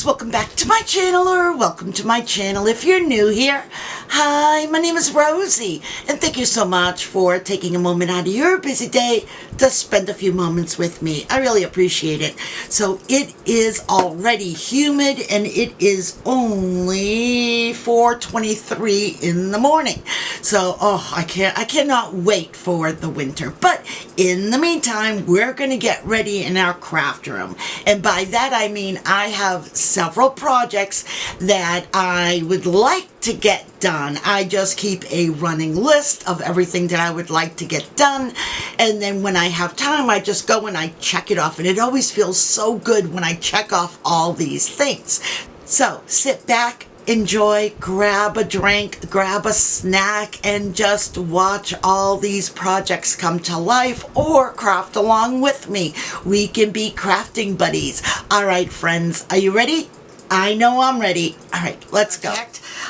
guys, welcome back to my channel, or welcome to my channel if you're new here. Hi, my name is Rosie, and thank you so much for taking a moment out of your busy day to spend a few moments with me. I really appreciate it. So it is already humid, and it is only 4:23 in the morning. So, I cannot wait for the winter. But in the meantime, we're going to get ready in our craft room. And by that, I mean I have several projects that I would like to get done. I just keep a running list of everything that I would like to get done, and then when I have time I just go and I check it off, and it always feels so good when I check off all these things. So sit back, enjoy, grab a drink, grab a snack, and just watch all these projects come to life, or craft along with me. We can be crafting buddies. All right, friends, are you ready? I know I'm ready. All right, let's go.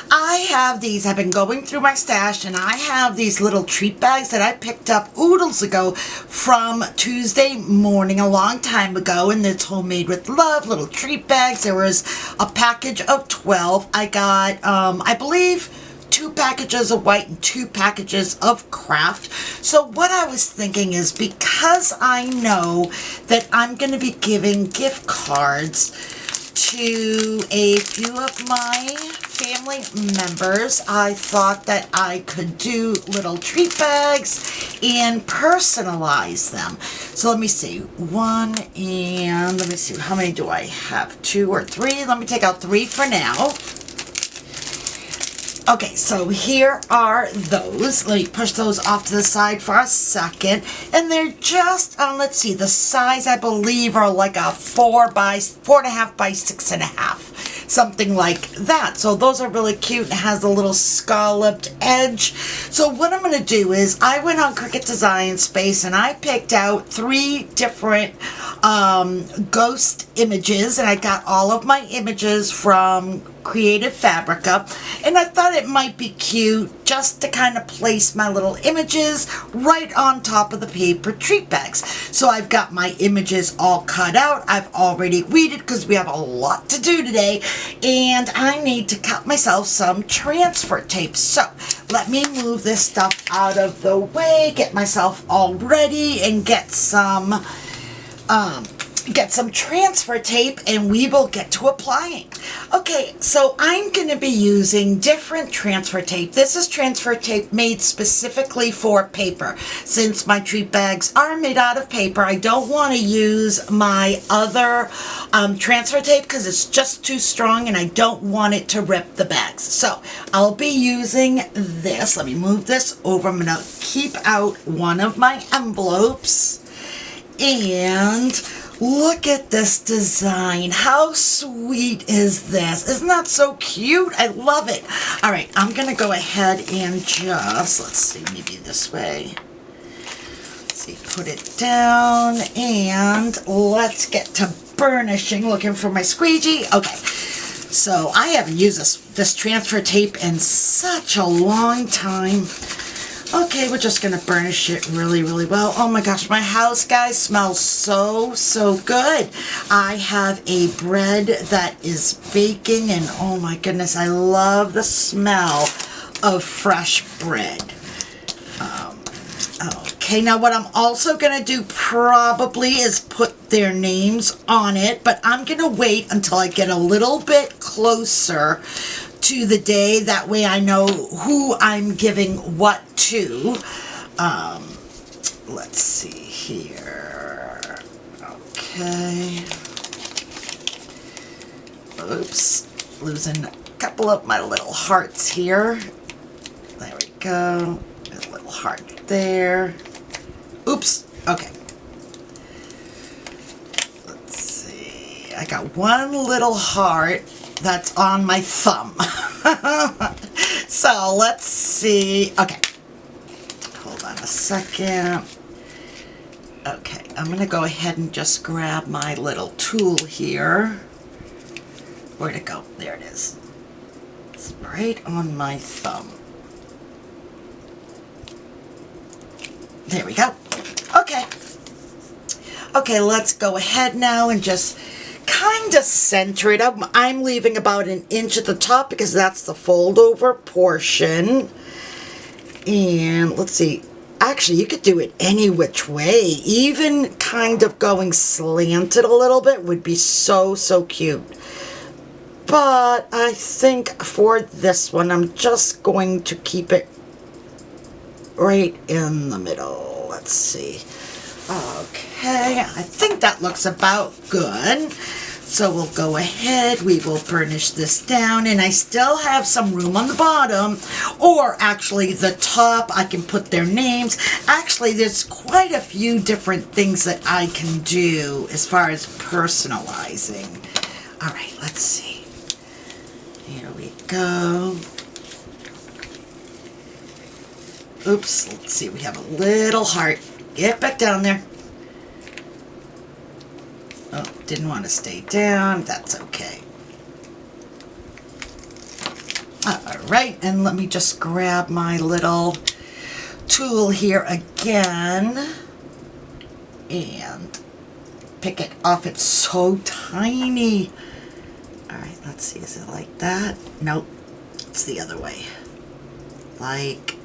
I have these, I've been going through my stash, and I have these little treat bags that I picked up oodles ago from Tuesday morning a long time ago, and it's homemade with love, little treat bags. There was a package of 12. I got, I believe, 2 packages of white and 2 packages of craft. So what I was thinking is, because I know that I'm going to be giving gift cards to a few of my family members, I thought that I could do little treat bags and personalize them. So let me see, 1, and let me see, how many do I have? 2 or 3? Let me take out 3 for now. Okay, so here are those. Let me push those off to the side for a second. And they're just, let's see, the size I believe are like a 4.5 by 6.5. Something like that. So those are really cute. It has a little scalloped edge. So what I'm going to do is, I went on Cricut Design Space and I picked out 3 different ghost images, and I got all of my images from Creative Fabrica, and I thought it might be cute just to kind of place my little images right on top of the paper treat bags. So I've got my images all cut out. I've already weeded because we have a lot to do today, and I need to cut myself some transfer tape. So let me move this stuff out of the way, get myself all ready, and get some transfer tape, and we will get to applying. Okay, so I'm going to be using different transfer tape. This is transfer tape made specifically for paper. Since my treat bags are made out of paper, I don't want to use my other transfer tape because it's just too strong, and I don't want it to rip the bags. So I'll be using this. Let me move this over. I'm going to keep out one of my envelopes, and look at this design. How sweet is this? Isn't that so cute? I love it. All right, I'm going to go ahead and just, let's see, maybe this way. Let's see, put it down, and let's get to burnishing, looking for my squeegee. Okay, so I haven't used this transfer tape in such a long time. Okay, we're just going to burnish it really, really well. Oh my gosh, my house, guys, smells so, so good. I have a bread that is baking, and oh my goodness, I love the smell of fresh bread. Okay, now what I'm also going to do probably is put their names on it, but I'm going to wait until I get a little bit closer to the day. That way I know who I'm giving what to. Let's see here. Okay. Oops. Losing a couple of my little hearts here. There we go. A little heart there. Oops. Okay. Let's see. I got one little heart that's on my thumb. So let's see. Okay, hold on a second. Okay, I'm gonna go ahead and just grab my little tool here. Where'd it go? There it is. It's right on my thumb. There we go. Okay, let's go ahead now and just kind kind of center it up. I'm leaving about 1 inch at the top because that's the fold over portion. And let's see, actually you could do it any which way. Even kind of going slanted a little bit would be so cute. But I think for this one, I'm just going to keep it right in the middle. Let's see. Okay, I think that looks about good. So we'll go ahead, we will burnish this down, and I still have some room on the bottom, or actually the top, I can put their names. Actually, there's quite a few different things that I can do as far as personalizing. All right, let's see. Here we go. Oops, let's see, we have a little heart. Get back down there. Oh, didn't want to stay down. That's okay. Alright, and let me just grab my little tool here again and pick it off. It's so tiny. Alright, let's see. Is it like that? Nope. It's the other way. Like,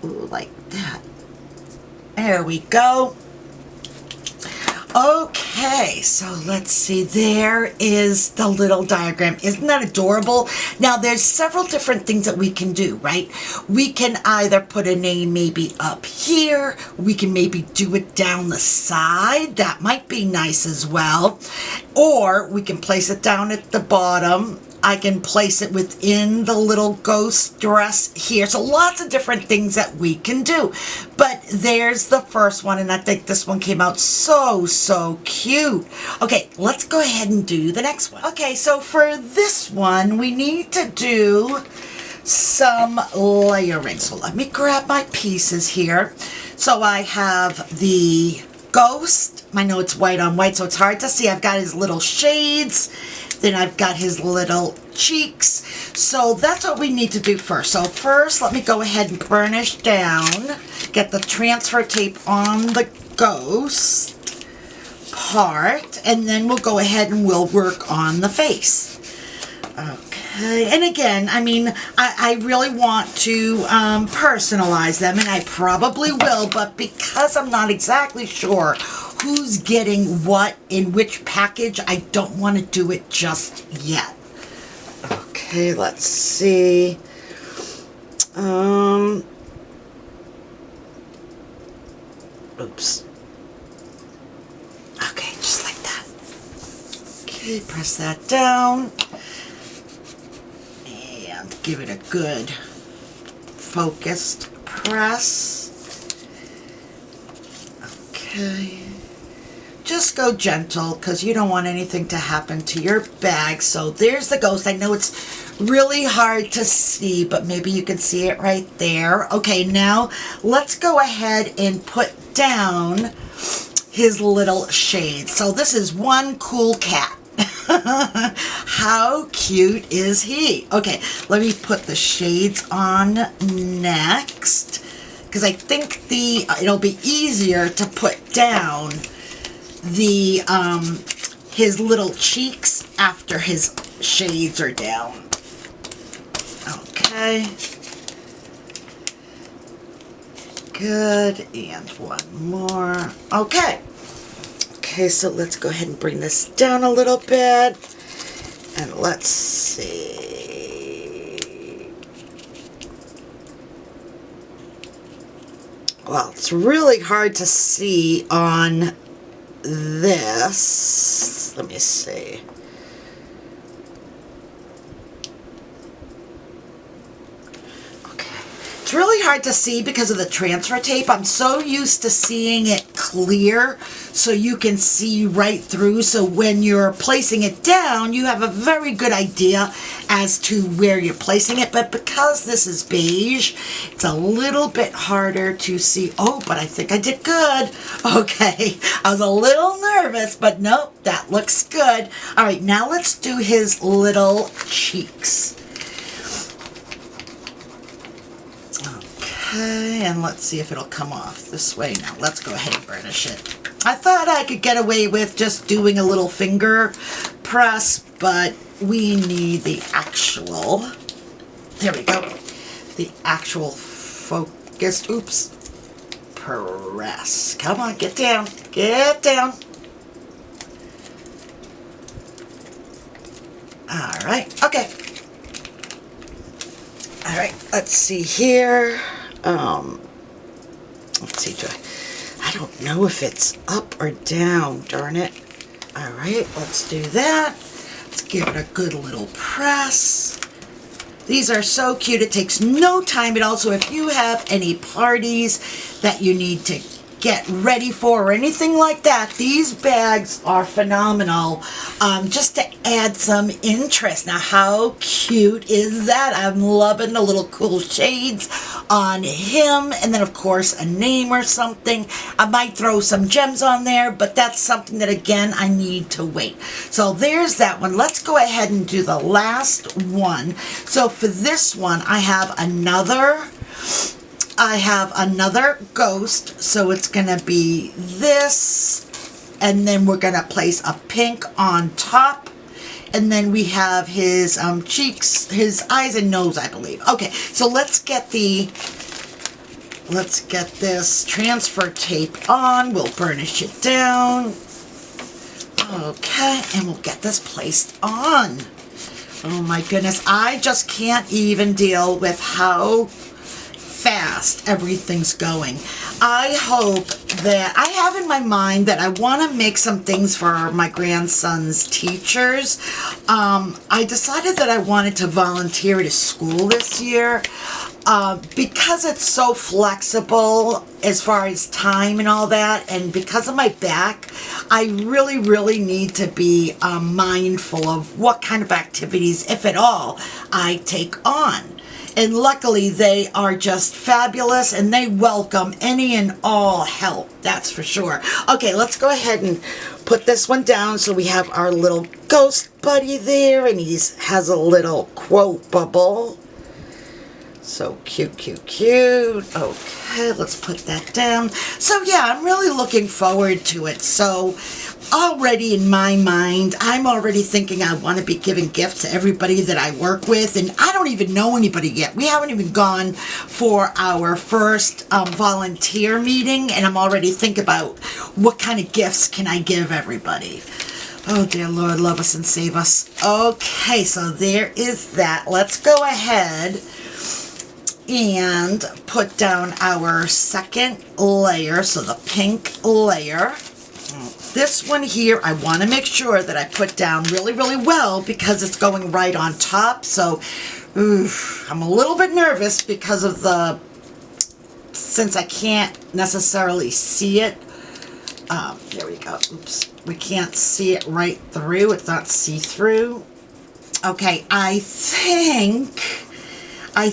ooh, like that. There we go. Okay, so let's see, there is the little diagram. Isn't that adorable? Now, there's several different things that we can do, right? We can either put a name maybe up here. We can maybe do it down the side. That might be nice as well. Or we can place it down at the bottom. I can place it within the little ghost dress here. So lots of different things that we can do. But there's the first one, and I think this one came out so cute. Okay, let's go ahead and do the next one. Okay, so for this one, we need to do some layering. So let me grab my pieces here. So I have the ghost. I know it's white on white, so it's hard to see. I've got his little shades. Then I've got his little cheeks. So that's what we need to do first. So first, let me go ahead and burnish down. Get the transfer tape on the ghost part. And then we'll go ahead and we'll work on the face. Okay. And again, I mean, I really want to personalize them. And I probably will. But because I'm not exactly sure who's getting what in which package, I don't want to do it just yet. Okay, let's see. Oops. Okay, just like that. Okay, press that down. And give it a good focused press. Okay. Just go gentle because you don't want anything to happen to your bag. So there's the ghost. I know it's really hard to see, but maybe you can see it right there. Okay, now let's go ahead and put down his little shades. So this is one cool cat. How cute is he? Okay, let me put the shades on next because I think it'll be easier to put down the his little cheeks after his shades are down. Okay. Good. And one more. Okay. Okay, so let's go ahead and bring this down a little bit. And let's see. Well, it's really hard to see on this. Let me see. Okay. It's really hard to see because of the transfer tape. I'm so used to seeing it clear so you can see right through. So when you're placing it down, you have a very good idea as to where you're placing it. But because this is beige, it's a little bit harder to see. Oh, but I think I did good. Okay, I was a little nervous, but nope, that looks good. All right, now let's do his little cheeks. Okay, and let's see if it'll come off this way. Now let's go ahead and burnish it. I thought I could get away with just doing a little finger press, but we need the actual, there we go, the actual focused, oops, press. Come on, get down, get down. All right, okay. All right, let's see here. Let's see, I don't know if it's up or down, darn it. All right, let's do that. Let's give it a good little press. These are so cute. It takes no time at all. So if you have any parties that you need to get ready for or anything like that, these bags are phenomenal, just to add some interest. Now, how cute is that? I'm loving the little cool shades on him, and then of course a name or something. I might throw some gems on there, but that's something that, again, I need to wait. So there's that one. Let's go ahead and do the last one. So for this one, I have another ghost, so it's gonna be this, and then we're gonna place a pink on top, and then we have his cheeks, his eyes and nose, I believe. Okay, so let's get this transfer tape on. We'll burnish it down. Okay, and we'll get this placed on. Oh my goodness, I just can't even deal with how fast everything's going. I hope that I have in my mind that I want to make some things for my grandson's teachers. I decided that I wanted to volunteer at a school this year because it's so flexible as far as time and all that, and because of my back, I really need to be mindful of what kind of activities, if at all, I take on. And luckily, they are just fabulous, and they welcome any and all help, that's for sure. Okay, let's go ahead and put this one down. So we have our little ghost buddy there, and he has a little quote bubble. So cute, cute, cute. Okay, let's put that down. So yeah, I'm really looking forward to it. So already in my mind, I'm already thinking I want to be giving gifts to everybody that I work with, and I don't even know anybody yet. We haven't even gone for our first volunteer meeting, and I'm already thinking about what kind of gifts can I give everybody. Oh dear Lord, love us and save us. Okay, so there is that. Let's go ahead and put down our second layer, so the pink layer. This one here, I want to make sure that I put down really well because it's going right on top. So I'm a little bit nervous because of since I can't necessarily see it. There we go. Oops. We can't see it right through. It's not see-through. Okay, I think I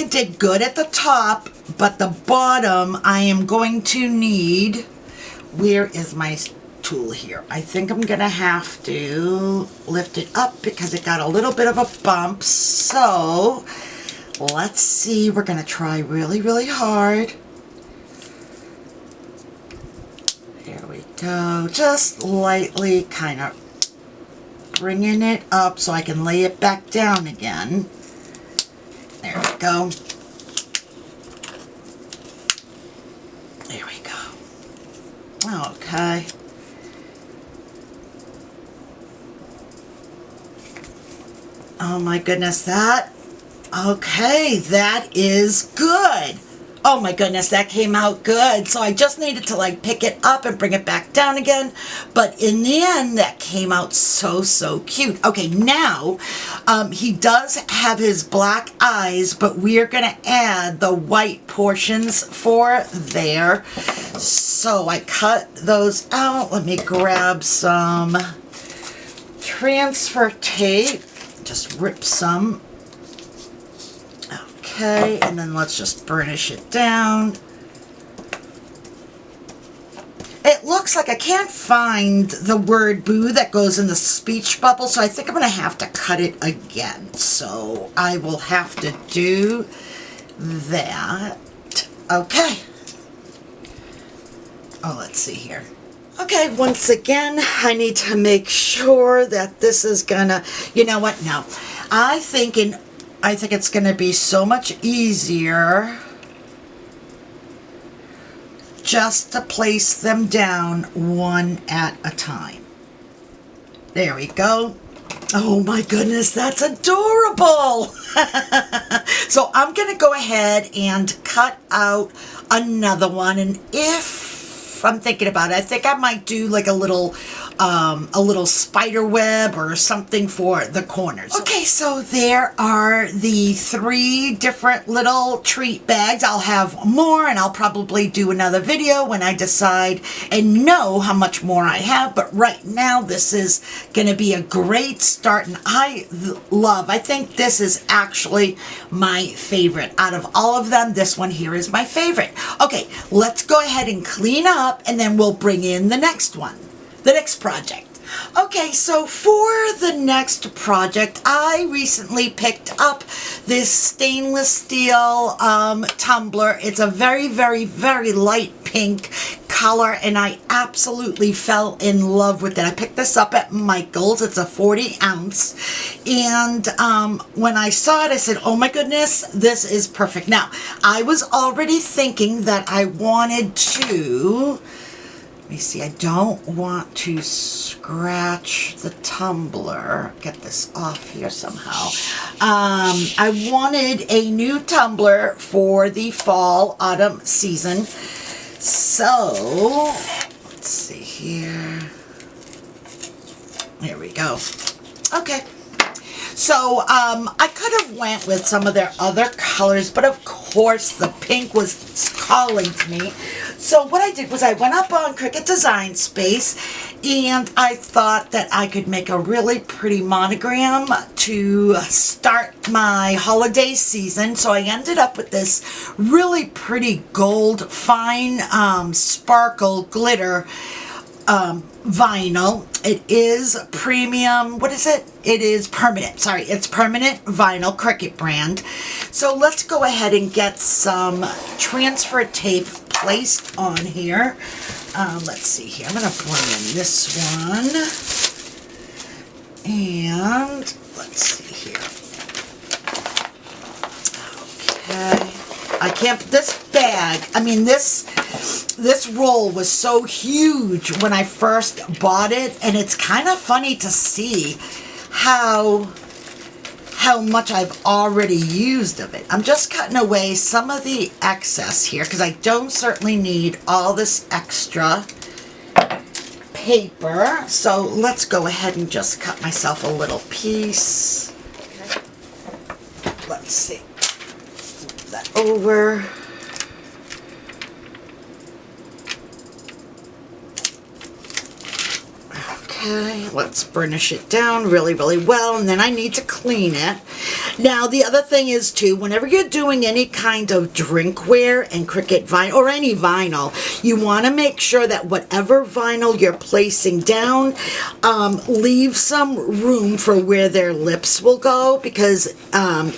did good at the top, but the bottom I am going to need, where is my tool here? I think I'm gonna have to lift it up because it got a little bit of a bump. So let's see, we're gonna try really hard. There we go, just lightly kind of bringing it up so I can lay it back down again. There we go. There we go. Okay. Oh my goodness, okay, that is good. Oh my goodness, that came out good. So I just needed to like pick it up and bring it back down again. But in the end, that came out so cute. Okay, now he does have his black eyes, but we're gonna add the white portions for there. So I cut those out. Let me grab some transfer tape. Just rip some. Okay, and then let's just burnish it down. It looks like I can't find the word boo that goes in the speech bubble, so I think I'm going to have to cut it again. So I will have to do that. Okay. Oh, let's see here. Okay, once again, I need to make sure that this is gonna, you know what, no. I think it's gonna be so much easier just to place them down one at a time. There we go. Oh my goodness, that's adorable. So I'm gonna go ahead and cut out another one, and if I'm thinking about it, I think I might do like a little spider web or something for the corners. Okay, so there are the 3 different little treat bags. I'll have more, and I'll probably do another video when I decide and know how much more I have, but right now this is gonna be a great start, and I think this is actually my favorite. Out of all of them, this one here is my favorite. Okay, let's go ahead and clean up, and then we'll bring in the next one. The next project. Okay, so for the next project, I recently picked up this stainless steel tumbler. It's a very, very, very light pink color, and I absolutely fell in love with it. I picked this up at Michael's. It's a 40 ounce, and when I saw it, I said, oh my goodness, this is perfect. Now, I was already thinking that I wanted to... Let me see, I don't want to scratch the tumbler. Get this off here somehow. I wanted a new tumbler for the fall, autumn season. So, let's see here. There we go. Okay. So, I could have went with some of their other colors, but of course the pink was calling to me. So what I did was I went up on Cricut Design Space, and I thought that I could make a really pretty monogram to start my holiday season. So I ended up with this really pretty gold, fine sparkle glitter vinyl. It is premium, what is it? It is permanent, sorry, it's permanent vinyl, Cricut brand. So let's go ahead and get some transfer tape placed on here. Let's see here, I'm gonna bring in this one. And let's see here. Okay. I can't, this bag, I mean this roll was so huge when I first bought it, and it's kind of funny to see how much I've already used of it. I'm just cutting away some of the excess here because I don't certainly need all this extra paper. So let's go ahead and just cut myself a little piece. Let's see. Move that over. Okay, let's burnish it down really, really well, and then I need to clean it. Now, the other thing is, too, whenever you're doing any kind of drinkware and Cricut vinyl, or any vinyl, you want to make sure that whatever vinyl you're placing down, leave some room for where their lips will go, because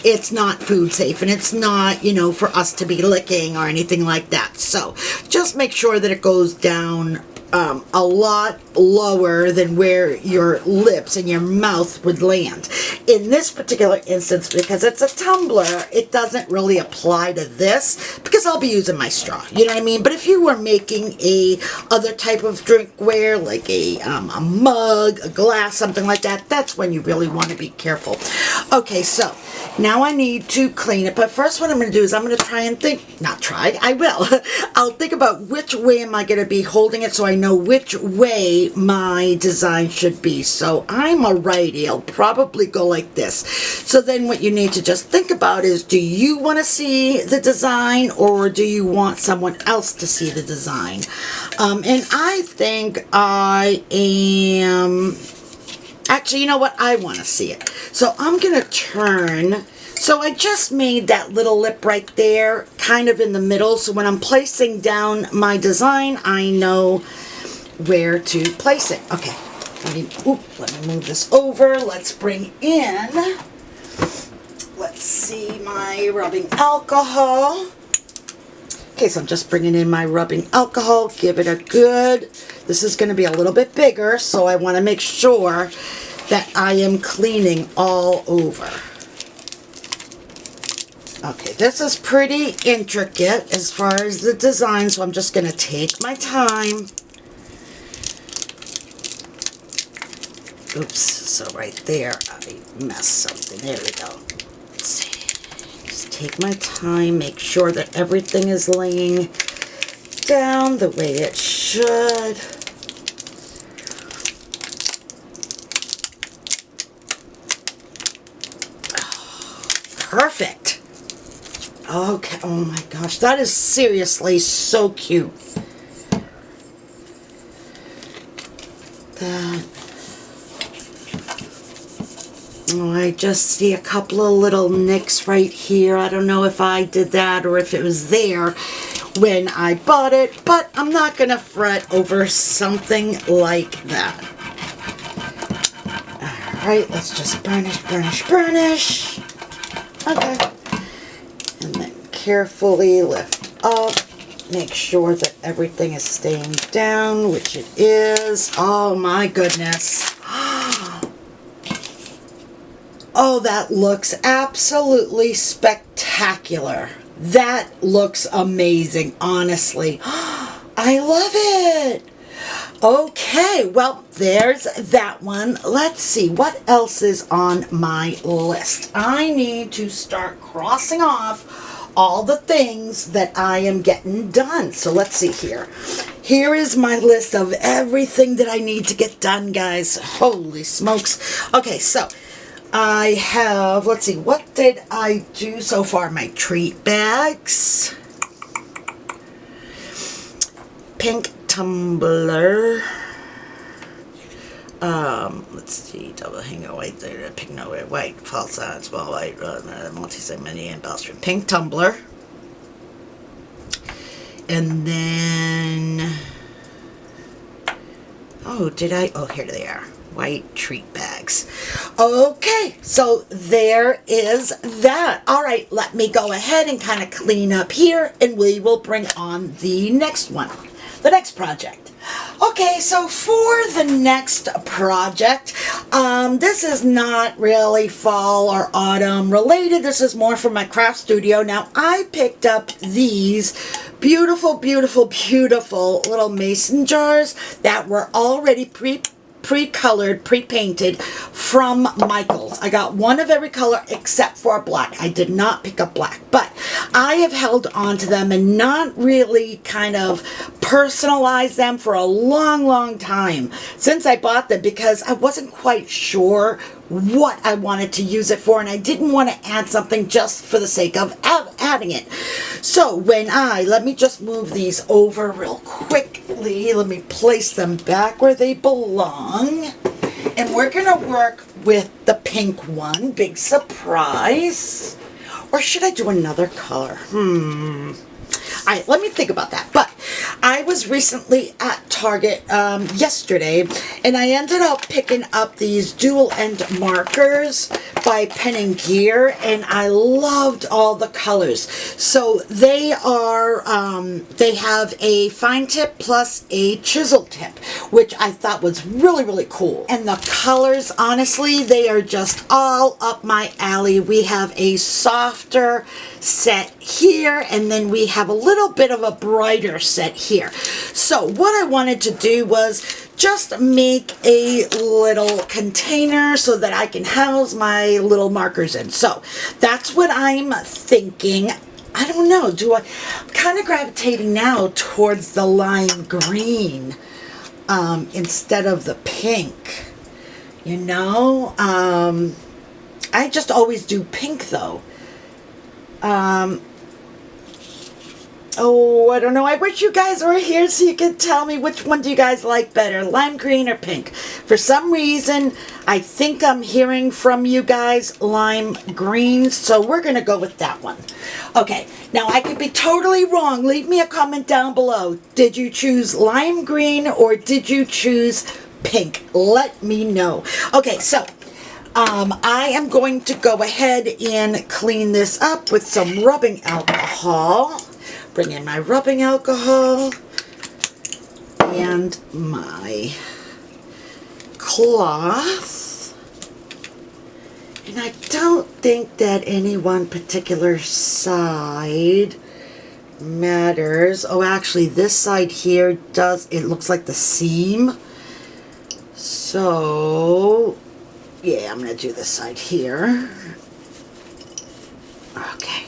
it's not food safe, and it's not, you know, for us to be licking or anything like that. So, just make sure that it goes down a lot lower than where your lips and your mouth would land. In this particular instance, because it's a tumbler, it doesn't really apply to this because I'll be using my straw, you know what I mean? But if you were making a other type of drinkware, like a mug, a glass, something like that, that's when you really want to be careful. Okay, so now I need to clean it, but first what I'm going to do is I'm going to try and think, not try, I will. I'll think about which way am I going to be holding it so I know which way my design should be. So I'm a righty, I'll probably go like this. So then what you need to just think about is, do you want to see the design or do you want someone else to see the design? And I think I am... Actually, you know what? I want to see it. So I'm going to turn. So I just made that little lip right there, kind of in the middle. So when I'm placing down my design, I know where to place it. Okay. Let me move this over. Let's bring in, let's see, my rubbing alcohol. Okay, so I'm just bringing in my rubbing alcohol, give it a good, this is going to be a little bit bigger, so I want to make sure that I am cleaning all over. Okay, this is pretty intricate as far as the design, so I'm just going to take my time. Oops, so right there I messed something. There we go. Let's see. Just take my time, make sure that everything is laying down the way it should. Perfect. Okay, oh my gosh, that is seriously so cute. That. Oh, I just see a couple of little nicks right here. I don't know if I did that or if it was there when I bought it, but I'm not going to fret over something like that. Alright, let's just burnish, burnish, burnish. Okay. And then carefully lift up. Make sure that everything is staying down, which it is. Oh my goodness. Oh, that looks absolutely spectacular. That looks amazing, honestly. I love it. Okay, well, there's that one. Let's see, what else is on my list? I need to start crossing off all the things that I am getting done. So let's see here. Here is my list of everything that I need to get done, guys. Holy smokes. Okay, so I have, let's see, what did I do so far? My treat bags, pink tumbler, let's see, double hanger, white, pink, no, white, false on, small white, multi-segment embellishment, pink tumbler, and then, oh, here they are. White treat bags. Okay, so there is that. All right, let me go ahead and kind of clean up here, and we will bring on the next one, the next project. Okay, so for the next project, this is not really fall or autumn related. This is more from my craft studio. Now, I picked up these beautiful, beautiful, beautiful little mason jars that were already pre-colored, pre-painted from Michaels. I got one of every color except for black. I did not pick up black, but I have held on to them and not really kind of personalized them for a long, long time since I bought them, because I wasn't quite sure what I wanted to use it for, and I didn't want to add something just for the sake of adding it. So let me just move these over real quickly. Let me place them back where they belong. And we're going to work with the pink one. Big surprise. Or should I do another color? All right, let me think about that. But I was recently at Target yesterday, and I ended up picking up these dual end markers by Pen and Gear, and I loved all the colors. So they are, they have a fine tip plus a chisel tip, which I thought was really, really cool. And the colors, honestly, they are just all up my alley. We have a softer set here, and then we have a little bit of a brighter set here. So what I wanted to do was just make a little container so that I can house my little markers in. So that's what I'm thinking. I don't know, I'm kind of gravitating now towards the lime green instead of the pink, you know. I just always do pink though. Oh, I don't know. I wish you guys were here so you could tell me which one do you guys like better, lime green or pink. For some reason, I think I'm hearing from you guys lime green, so we're going to go with that one. Okay, now I could be totally wrong. Leave me a comment down below. Did you choose lime green or did you choose pink? Let me know. Okay, so I am going to go ahead and clean this up with some rubbing alcohol. bring in my rubbing alcohol and my cloth. And I don't think that any one particular side matters. Oh, actually this side here does, it looks like the seam. So yeah, I'm gonna do this side here. Okay.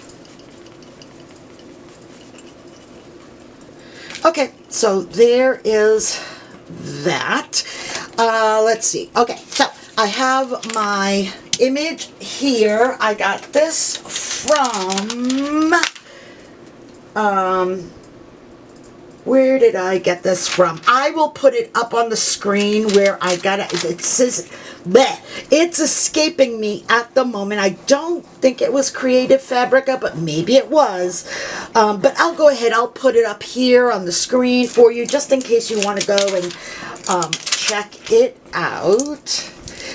Okay, so there is that. Let's see. Okay, so I have my image here. I got this from, where did I get this from? I will put it up on the screen where I got it. It says, bleh, it's escaping me at the moment. I don't think it was Creative Fabrica, but maybe it was. But I'll go ahead. I'll put it up here on the screen for you, just in case you want to go and check it out.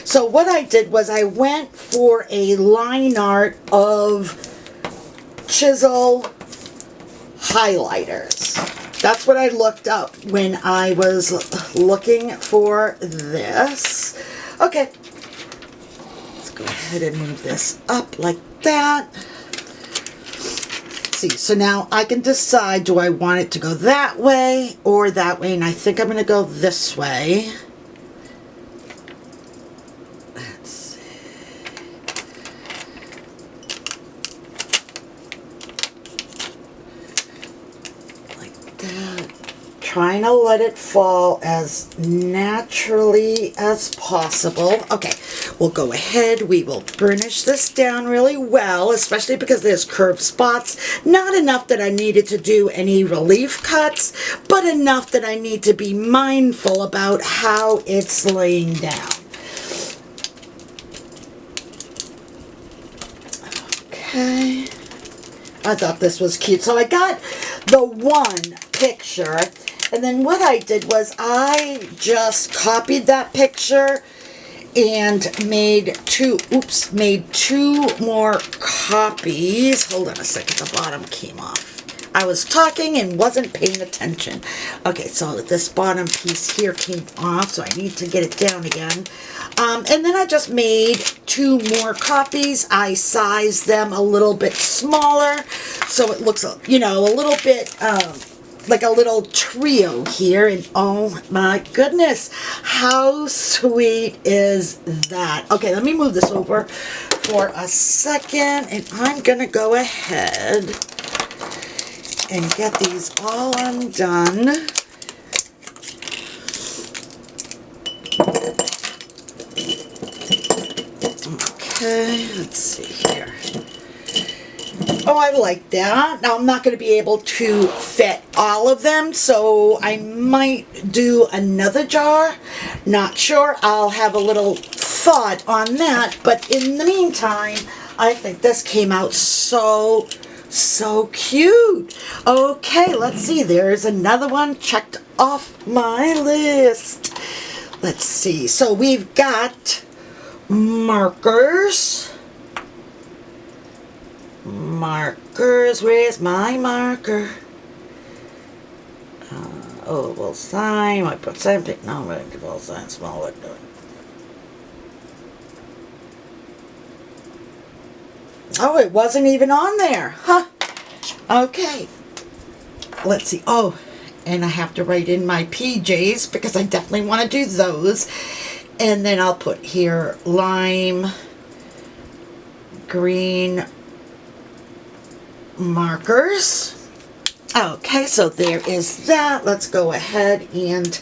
So what I did was I went for a line art of chisel highlighters. That's what I looked up when I was looking for this. Okay, let's go ahead and move this up like that. Let's see, so now I can decide, do I want it to go that way or that way? And I think I'm going to go this way. Let's see. Trying to let it fall as naturally as possible. Okay, we'll go ahead. We will burnish this down really well, especially because there's curved spots. Not enough that I needed to do any relief cuts, but enough that I need to be mindful about how it's laying down. Okay. I thought this was cute. So I got the one picture, and then what I did was I just copied that picture and made two more copies. Hold on a second, the bottom came off. I was talking and wasn't paying attention. Okay, so this bottom piece here came off, so I need to get it down again. And then I just made two more copies. I sized them a little bit smaller, so it looks, you know, a little bit like a little trio here. And oh my goodness, how sweet is that? Okay, let me move this over for a second, and I'm gonna go ahead and get these all undone. Okay, let's see here. Oh, I like that. Now, I'm not going to be able to fit all of them, so I might do another jar. Not sure. I'll have a little thought on that, but in the meantime, I think this came out so cute. Okay, let's see. There's another one checked off my list. Let's see. So we've got markers. Markers, where's my marker? Oval sign, I put something, no, oval sign, small window. Oh, it wasn't even on there, huh? Okay, let's see. Oh, and I have to write in my PJs because I definitely want to do those. And then I'll put here lime green markers. Okay, so there is that. Let's go ahead and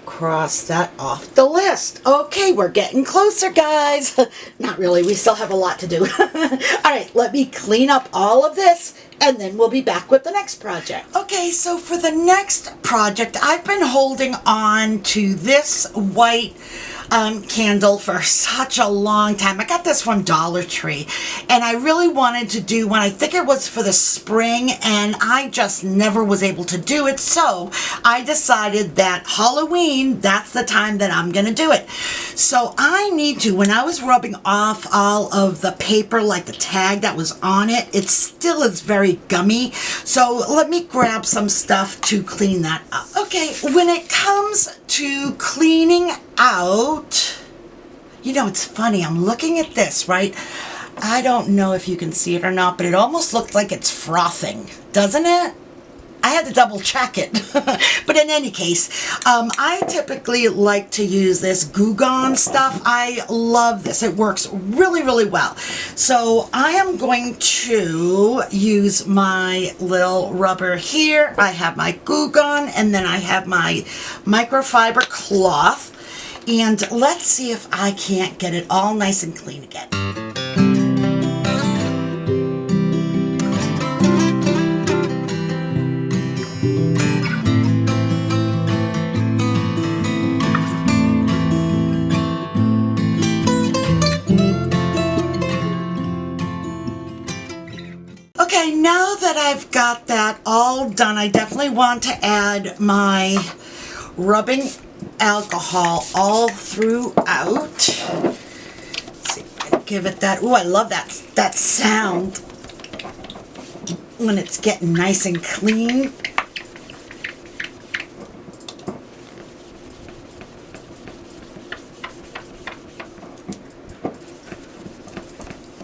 cross that off the list. Okay, we're getting closer, guys. Not really, we still have a lot to do. Alright, let me clean up all of this and then we'll be back with the next project. Okay, so for the next project, I've been holding on to this white candle for such a long time. I got this from Dollar Tree, and I really wanted to do one. I think it was for the spring, and I just never was able to do it. So I decided that Halloween, that's the time that I'm going to do it. So I need to, when I was rubbing off all of the paper, like the tag that was on it, it still is very gummy. So let me grab some stuff to clean that up. Okay, when it comes to cleaning out, you know, it's funny, I'm looking at this, right? I don't know if you can see it or not, but it almost looks like it's frothing, doesn't it? I had to double check it. But in any case, I typically like to use this Goo Gone stuff. I love this. It works really, really well. So I am going to use my little rubber here. I have my Goo Gone, and then I have my microfiber cloth. And let's see if I can't get it all nice and clean again. Okay, now that I've got that all done, I definitely want to add my rubbing alcohol all throughout. Let's see, give it that. Oh, I love that sound when it's getting nice and clean.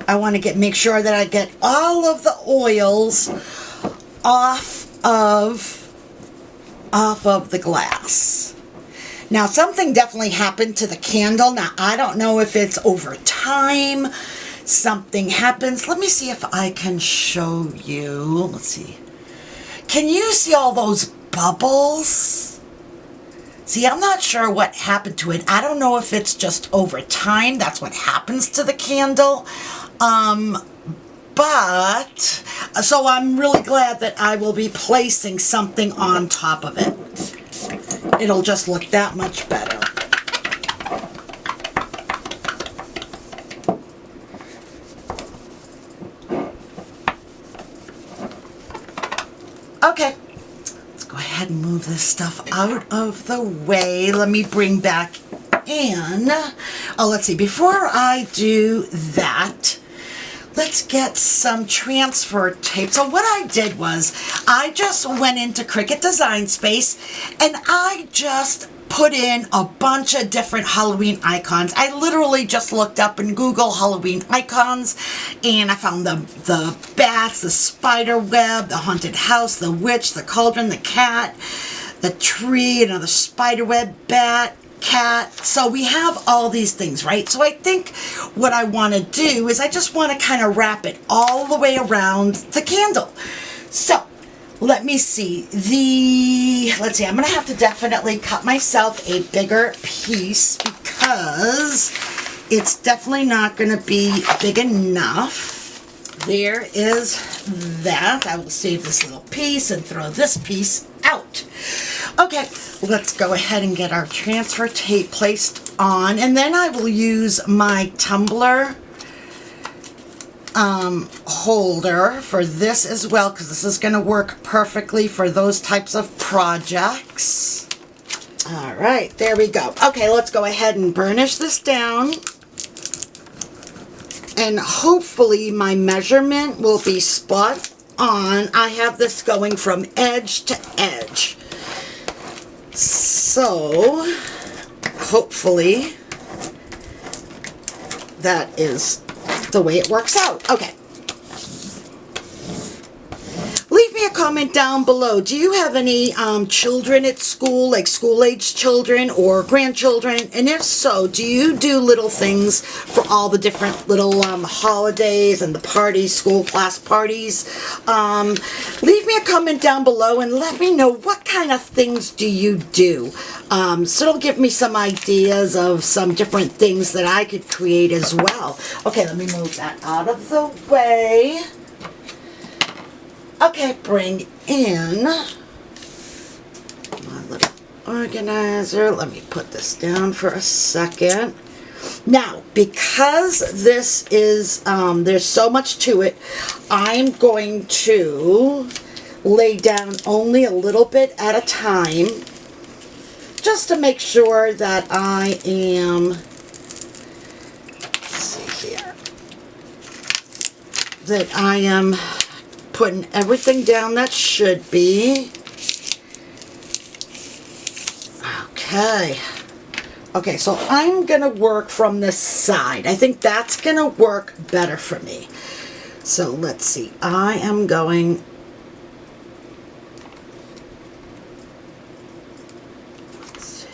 I want to make sure that I get all of the oils off of the glass. Now, something definitely happened to the candle. Now, I don't know if it's over time. Something happens. Let me see if I can show you. Let's see. Can you see all those bubbles? See, I'm not sure what happened to it. I don't know if it's just over time. That's what happens to the candle. But, so I'm really glad that I will be placing something on top of it. It'll just look that much better. Okay, let's go ahead and move this stuff out of the way. Let me bring back in. Oh, let's see, before I do that, let's get some transfer tape. So what I did was I just went into Cricut Design Space and I just put in a bunch of different Halloween icons. I literally just looked up in Google Halloween icons, and I found the bats, the spider web, the haunted house, the witch, the cauldron, the cat, the tree, another spider web, bat, cat. So we have all these things, right? So I think what I want to do is I just want to kind of wrap it all the way around the candle. So let me see. Let's see, I'm going to have to definitely cut myself a bigger piece because it's definitely not going to be big enough. There is that. I will save this little piece and throw this piece out. Okay, let's go ahead and get our transfer tape placed on, and then I will use my tumbler holder for this as well, because this is going to work perfectly for those types of projects. All right, there we go. Okay, let's go ahead and burnish this down. And hopefully my measurement will be spot on. I have this going from edge to edge. So hopefully that is the way it works out. Okay. Leave me a comment down below. Do you have any children at school, like school-age children or grandchildren? And if so, do you do little things for all the different little holidays and the parties, school class parties? Leave me a comment down below and let me know what kind of things do you do. So it'll give me some ideas of some different things that I could create as well. Okay, let me move that out of the way. Okay, bring in my little, organizer. Let me put this down for a second. Now, because this is, there's so much to it, I'm going to lay down only a little bit at a time, just to make sure that I am, let's see here, that I am putting everything down that should be. Okay. Okay, so I'm going to work from this side. I think that's going to work better for me. So let's see. I am going... Let's see.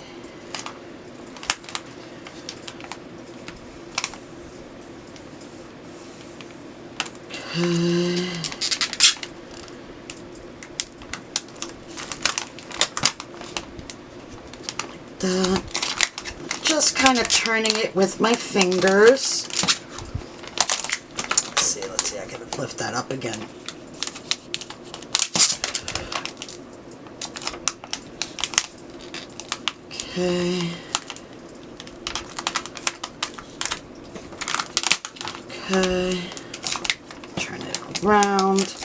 Okay. Like that. Just kind of turning it with my fingers. Let's see, I can lift that up again. Okay. Okay. Turn it around.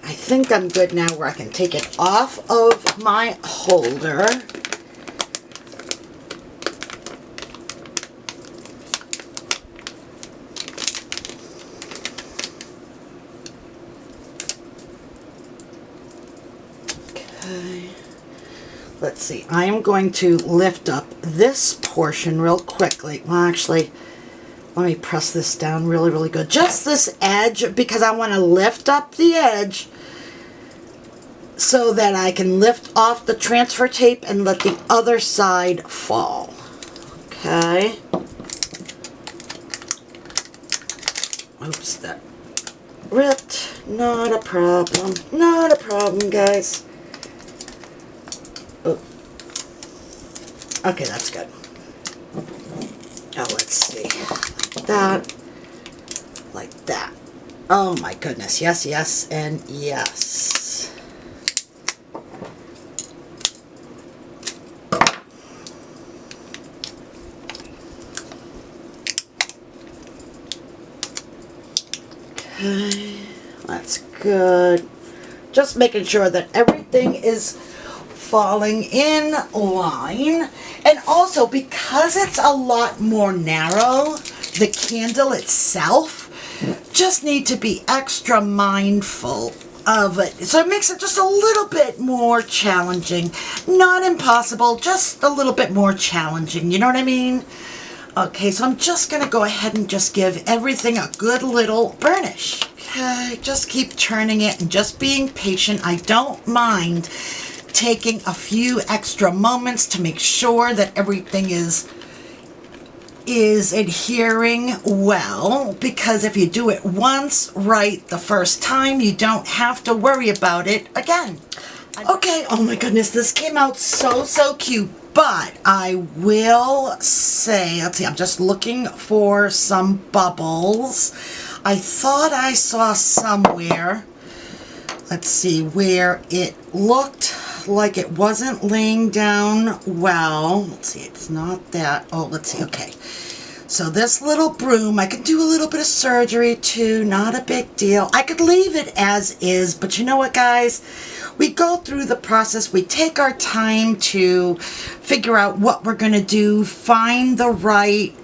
I think I'm good now where I can take it off of my holder. Okay. Let's see. I am going to lift up this portion real quickly. Well, actually, let me press this down really, really good. Just this edge, because I want to lift up the edge so that I can lift off the transfer tape and let the other side fall. Okay. Oops, that ripped. Not a problem. Not a problem, guys. Oh. Okay, that's good. Oh, let's see. Like that. Like that. Oh my goodness. Yes, yes, and yes. Okay, that's good. Just making sure that everything is falling in line. And also, because it's a lot more narrow, the candle itself, just need to be extra mindful of it. So it makes it just a little bit more challenging. Not impossible, just a little bit more challenging. You know what I mean? Okay, so I'm just going to go ahead and just give everything a good little burnish. Okay, just keep turning it and just being patient. I don't mind taking a few extra moments to make sure that everything is adhering well, because if you do it once right the first time, you don't have to worry about it again. Okay, oh my goodness, this came out so cute. But I will say, let's see, I'm just looking for some bubbles. I thought I saw somewhere, let's see, where it looked like it wasn't laying down well. Let's see, it's not that. Oh, let's see, okay. So this little broom, I could do a little bit of surgery too, not a big deal. I could leave it as is, but you know what, guys? We go through the process, we take our time to figure out what we're going to do, find the right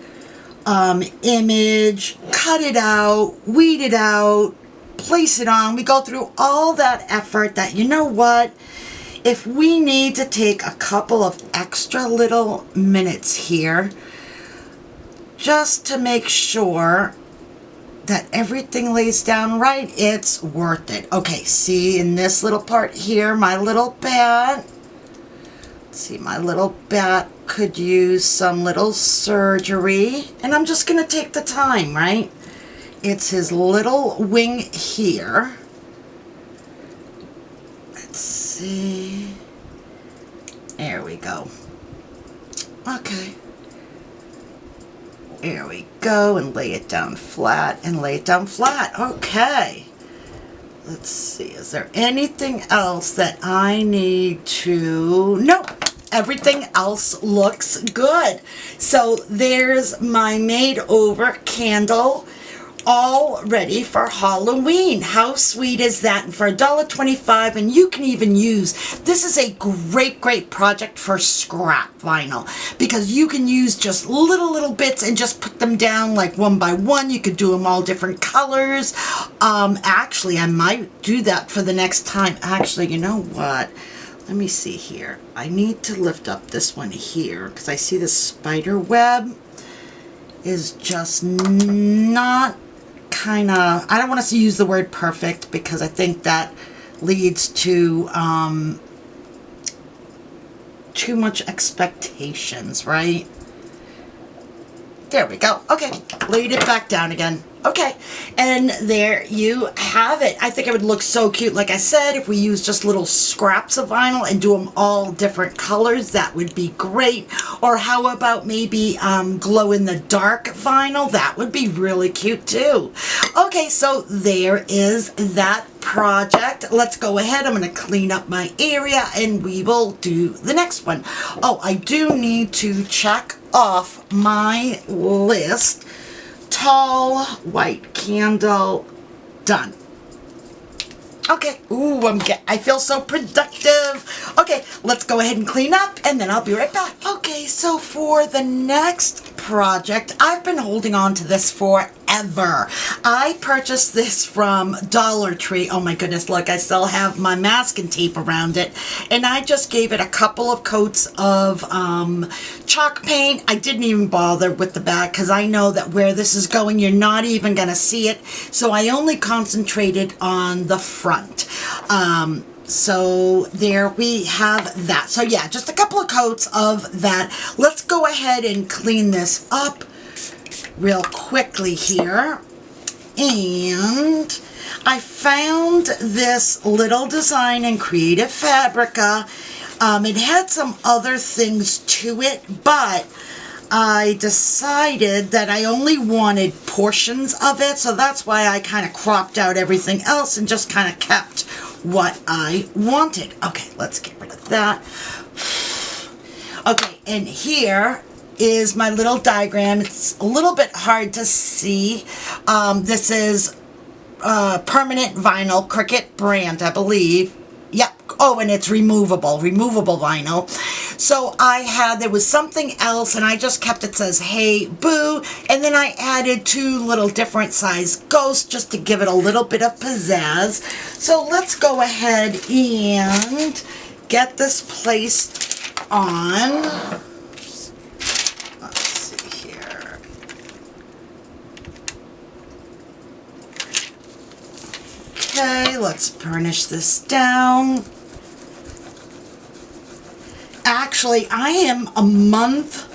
image, cut it out, weed it out, place it on. We go through all that effort that, you know what, if we need to take a couple of extra little minutes here just to make sure that everything lays down right, it's worth it. Okay, see in this little part here, my little bat. See, my little bat could use some little surgery. And I'm just going to take the time, right? It's his little wing here. Let's see. There we go. Okay. There we go, and lay it down flat, and lay it down flat. Okay. let's see, is there anything else that I need to, nope, everything else looks good. So there's my made over candle, all ready for Halloween. How sweet is that? And for $1.25, and you can even use, this is a great project for scrap vinyl, because you can use just little bits and just put them down like one by one. You could do them all different colors. Actually, I might do that for the next time. Actually, you know what? Let me see here. I need to lift up this one here because I see the spider web is just not kind of, I don't want to use the word perfect because I think that leads to too much expectations, right? There we go. Okay, laid it back down again. Okay, and there you have it. I think it would look so cute, like I said, if we use just little scraps of vinyl and do them all different colors. That would be great. Or how about maybe glow-in-the-dark vinyl? That would be really cute too. Okay, so there is that project. Let's go ahead. I'm going to clean up my area and we will do the next one. Oh, I do need to check off my list. Tall white candle, done. Okay, ooh, I feel so productive. Okay, let's go ahead and clean up and then I'll be right back. Okay, so for the next project, I've been holding on to this forever. I purchased this from Dollar Tree. Oh my goodness, look, I still have my masking tape around it. And I just gave it a couple of coats of chalk paint. I didn't even bother with the back because I know that where this is going, you're not even going to see it. So I only concentrated on the front. So there we have that. So yeah, just a couple of coats of that. Let's go ahead and clean this up real quickly here. And I found this little design in Creative Fabrica. It had some other things to it, but I decided that I only wanted portions of it, so that's why I kind of cropped out everything else and just kind of kept what I wanted. Okay, let's get rid of that. Okay, and here is my little diagram. It's a little bit hard to see. This is permanent vinyl, Cricut brand, I believe. Yep. Oh, and it's removable vinyl. So there was something else, and I just kept it says, hey, boo. And then I added 2 little different size ghosts just to give it a little bit of pizzazz. So let's go ahead and get this placed on. Let's see here. Okay, let's burnish this down. Actually, I am a month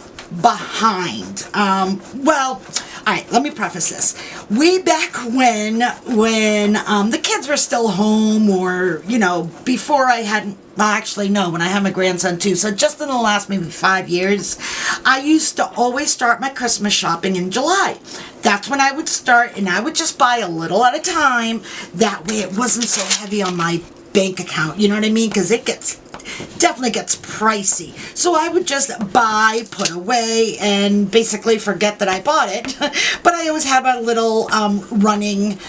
behind. Well, all right, let me preface this. Way back when the kids were still home, or, you know, before I had, well, actually, no, when I had my grandson too. So just in the last maybe 5 years, I used to always start my Christmas shopping in July. That's when I would start, and I would just buy a little at a time. That way it wasn't so heavy on my bank account, you know what I mean? Because it definitely gets pricey. So I would just buy, put away, and basically forget that I bought it. But I always have a little running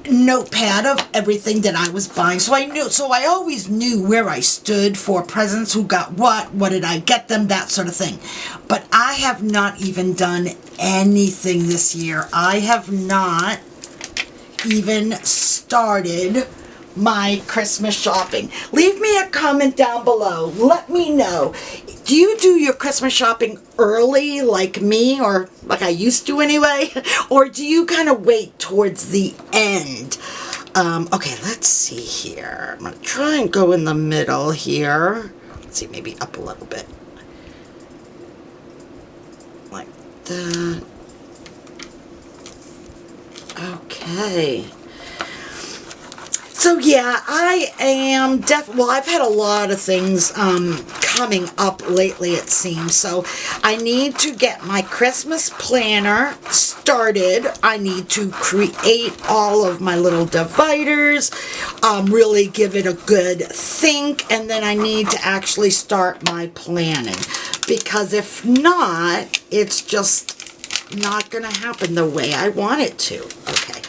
notepad of everything that I was buying. So I always knew where I stood for presents, who got what did I get them, that sort of thing. But I have not even done anything this year. I have not even started my Christmas shopping. Leave me a comment down below. Let me know. Do you do your Christmas shopping early like me, or like I used to anyway? Or do you kind of wait towards the end? Okay, let's see here. I'm going to try and go in the middle here. Let's see, maybe up a little bit. Like that. Okay. So yeah, I am well, I've had a lot of things coming up lately, it seems. So I need to get my Christmas planner started, I need to create all of my little dividers, really give it a good think, and then I need to actually start my planning. Because if not, it's just not going to happen the way I want it to. Okay.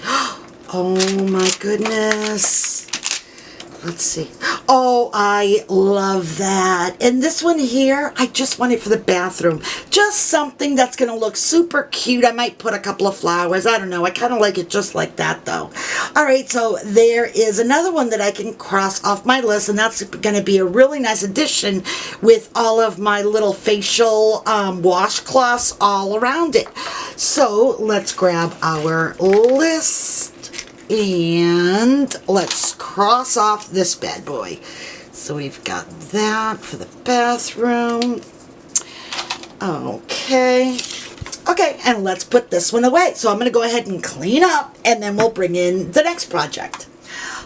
Oh my goodness. Let's see. Oh, I love that. And this one here, I just want it for the bathroom. Just something that's going to look super cute. I might put a couple of flowers. I don't know. I kind of like it just like that, though. All right, so there is another one that I can cross off my list, and that's going to be a really nice addition with all of my little facial washcloths all around it. So let's grab our list. And let's cross off this bad boy. So we've got that for the bathroom. Okay. Okay, and let's put this one away. So I'm going to go ahead and clean up, and then we'll bring in the next project.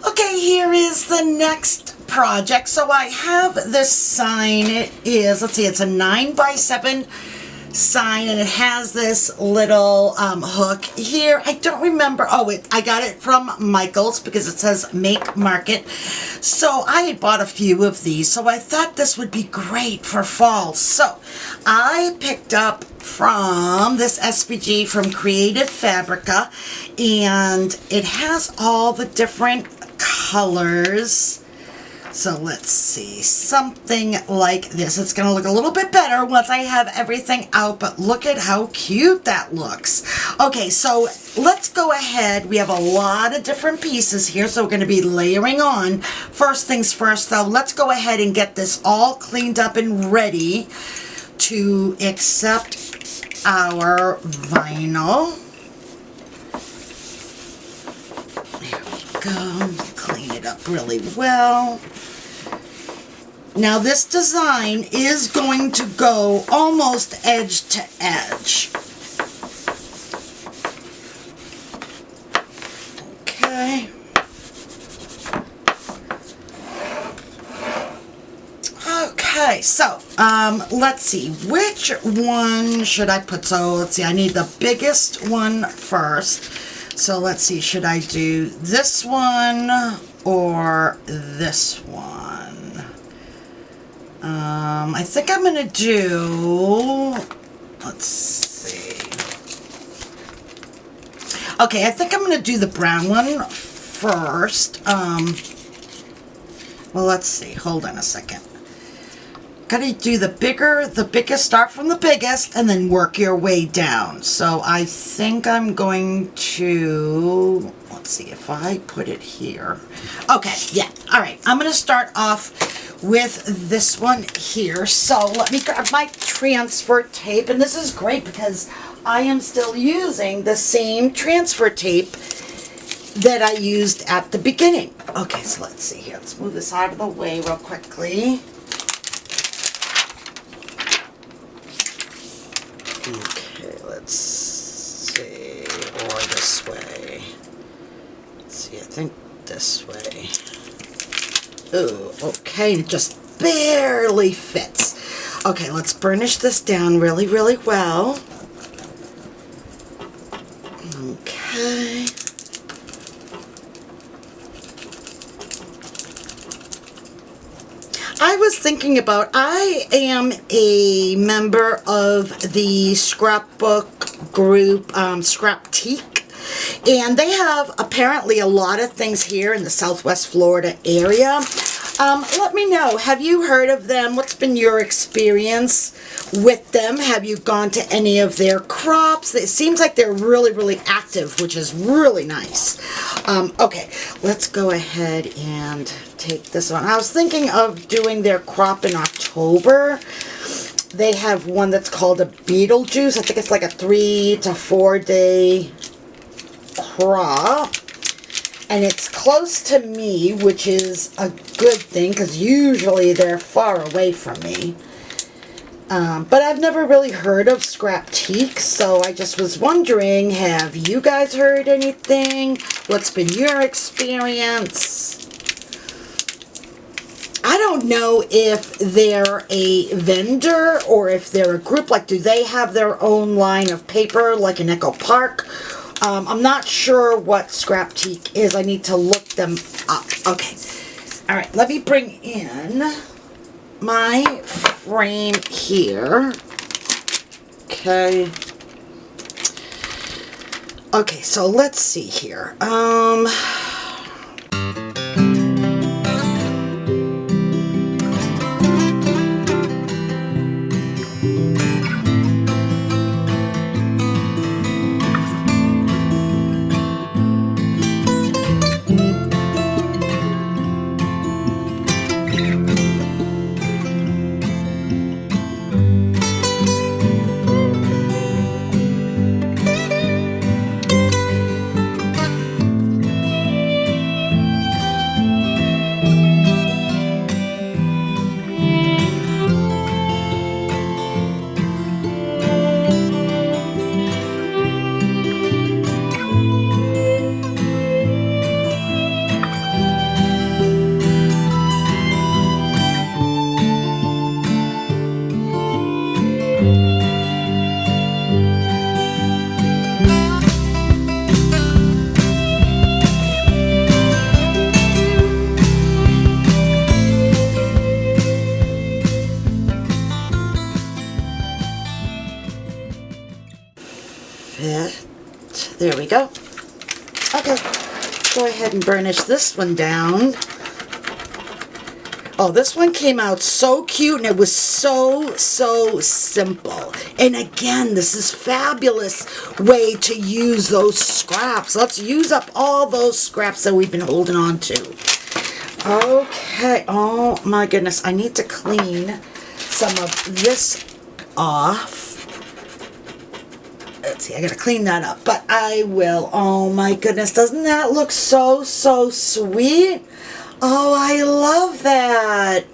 Okay, here is the next project. So I have this sign. It is, let's see, it's a 9x7 sign, and it has this little hook here. I don't remember. Oh, I got it from Michael's because it says Make Market. So I had bought a few of these, so I thought this would be great for fall. So I picked up from this SVG from Creative Fabrica, and it has all the different colors. So let's see, something like this. It's going to look a little bit better once I have everything out, but look at how cute that looks. Okay, so let's go ahead. We have a lot of different pieces here, so we're going to be layering on. First things first, though, let's go ahead and get this all cleaned up and ready to accept our vinyl. There we go. Clean it up really well. Now this design is going to go almost edge to edge. Okay. Okay, so let's see, which one should I put? So let's see, I need the biggest one first. So let's see, should I do this one or this one? I think I'm going to do, let's see. Okay, I think I'm going to do the brown one first. Well, let's see. Hold on a second. Got to do the biggest, start from the biggest, and then work your way down. So I think I'm going to, let's see if I put it here. Okay, yeah. All right, I'm going to start off with this one here. So let me grab my transfer tape, and this is great because I am still using the same transfer tape that I used at the beginning. Okay, so let's see here. Let's move this out of the way real quickly. Okay, let's see, or this way. Let's see, I think this way. Ooh, okay, it just barely fits. Okay, let's burnish this down really, really well. Okay. I was thinking about, I am a member of the scrapbook group, Scraptique. And they have apparently a lot of things here in the Southwest Florida area. Let me know, have you heard of them? What's been your experience with them? Have you gone to any of their crops? It seems like they're really, really active, which is really nice. Okay, let's go ahead and take this one. I was thinking of doing their crop in October. They have one that's called a Beetlejuice. I think it's like a 3 to 4 day crop, and it's close to me, which is a good thing because usually they're far away from me. But I've never really heard of Scraptique, so I just was wondering, have you guys heard anything? What's been your experience? I don't know if they're a vendor or if they're a group. Like, do they have their own line of paper, like in Echo Park? I'm not sure what Scraptique is. I need to look them up. Okay. All right, let me bring in my frame here. Okay. Okay, so let's see here. There we go. Okay, go ahead and burnish this one down. Oh, this one came out so cute, and it was so simple. And again, this is fabulous way to use those scraps. Let's use up all those scraps that we've been holding on to. Okay, oh my goodness, I need to clean some of this off. Let's see, I gotta clean that up, but I will. Oh my goodness, doesn't that look so sweet? Oh, I love that.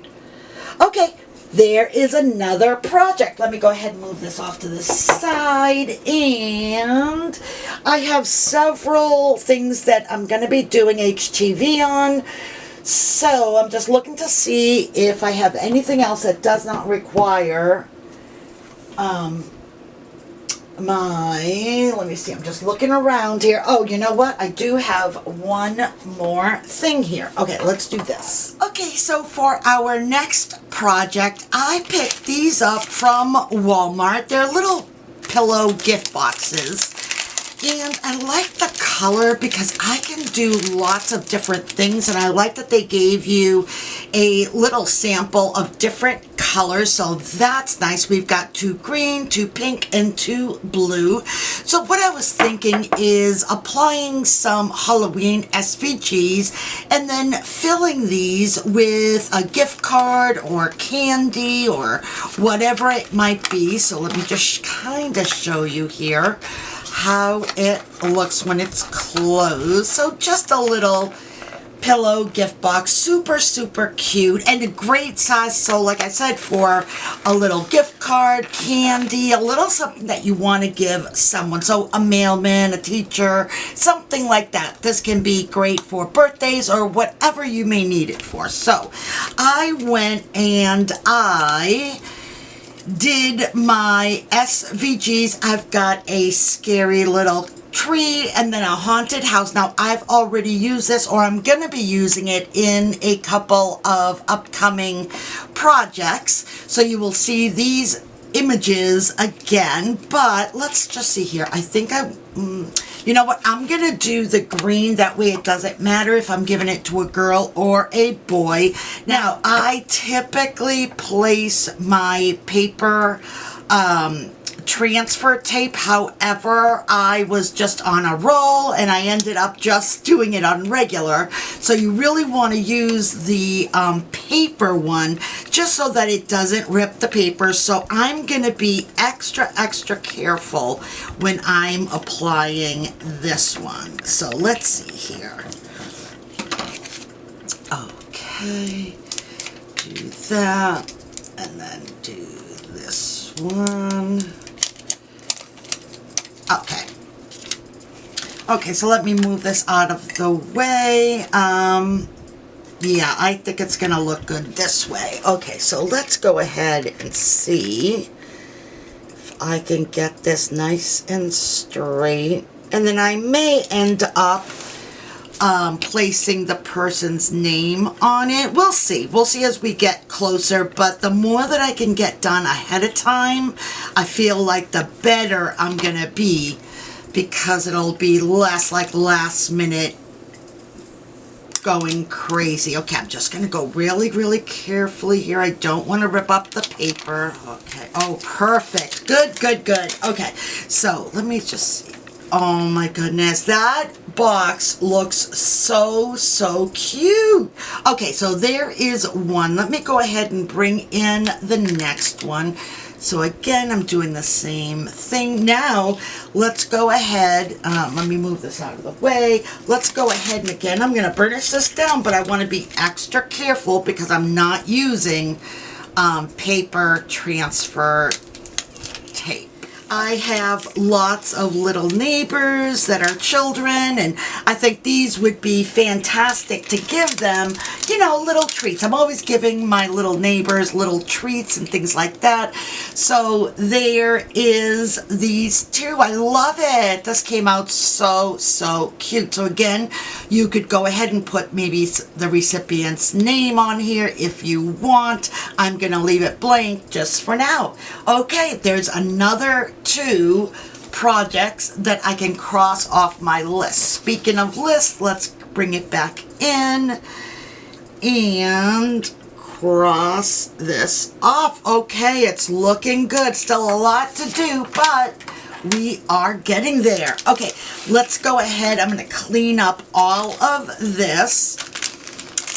Okay, there is another project. Let me go ahead and move this off to the side, and I have several things that I'm gonna be doing HTV on. So I'm just looking to see if I have anything else that does not require let me see, I'm just looking around here. Oh, you know what? I do have one more thing here. Okay, let's do this. Okay, so for our next project, I picked these up from Walmart. They're little pillow gift boxes. And I like the color because I can do lots of different things, and I like that they gave you a little sample of different colors, so that's nice. We've got 2 green, 2 pink, and 2 blue. So what I was thinking is applying some Halloween SVGs and then filling these with a gift card or candy or whatever it might be. So let me just kind of show you here how it looks when it's closed. So just a little pillow gift box, super cute, and a great size. So like I said, for a little gift card, candy, a little something that you want to give someone. So a mailman, a teacher, something like that. This can be great for birthdays or whatever you may need it for. So I went and I did my SVGs. I've got a scary little tree and then a haunted house. Now I've already used this, or I'm gonna be using it in a couple of upcoming projects, so you will see these images again. But let's just see here. I think you know what, I'm gonna do the green, that way it doesn't matter if I'm giving it to a girl or a boy. Now I typically place my paper transfer tape, however I was just on a roll and I ended up just doing it on regular. So you really want to use the paper one just so that it doesn't rip the paper. So I'm going to be extra careful when I'm applying this one. So let's see here. Okay, do that and then do this one. Okay, so let me move this out of the way. Yeah, I think it's gonna look good this way. Okay, so let's go ahead and see if I can get this nice and straight. And then I may end up placing the person's name on it. We'll see. We'll see as we get closer, but the more that I can get done ahead of time, I feel like the better I'm gonna be, because it'll be less like last minute going crazy. Okay, I'm just gonna go really, really carefully here. I don't want to rip up the paper. Okay. Oh, perfect. Good, good, good. Okay, so let me just see. Oh my goodness, that box looks so cute. Okay, so there is one. Let me go ahead and bring in the next one. So again, I'm doing the same thing. Now, let's go ahead, let me move this out of the way. Let's go ahead and again, I'm gonna burnish this down, but I wanna be extra careful because I'm not using paper transfer tape. I have lots of little neighbors that are children, and I think these would be fantastic to give them, you know, little treats. I'm always giving my little neighbors little treats and things like that. So there is these two. I love it. This came out so cute. So again, you could go ahead and put maybe the recipient's name on here if you want. I'm going to leave it blank just for now. Okay, there's another two projects that I can cross off my list. Speaking of lists, let's bring it back in and cross this off. Okay, it's looking good. Still a lot to do, but we are getting there. Okay, let's go ahead. I'm going to clean up all of this,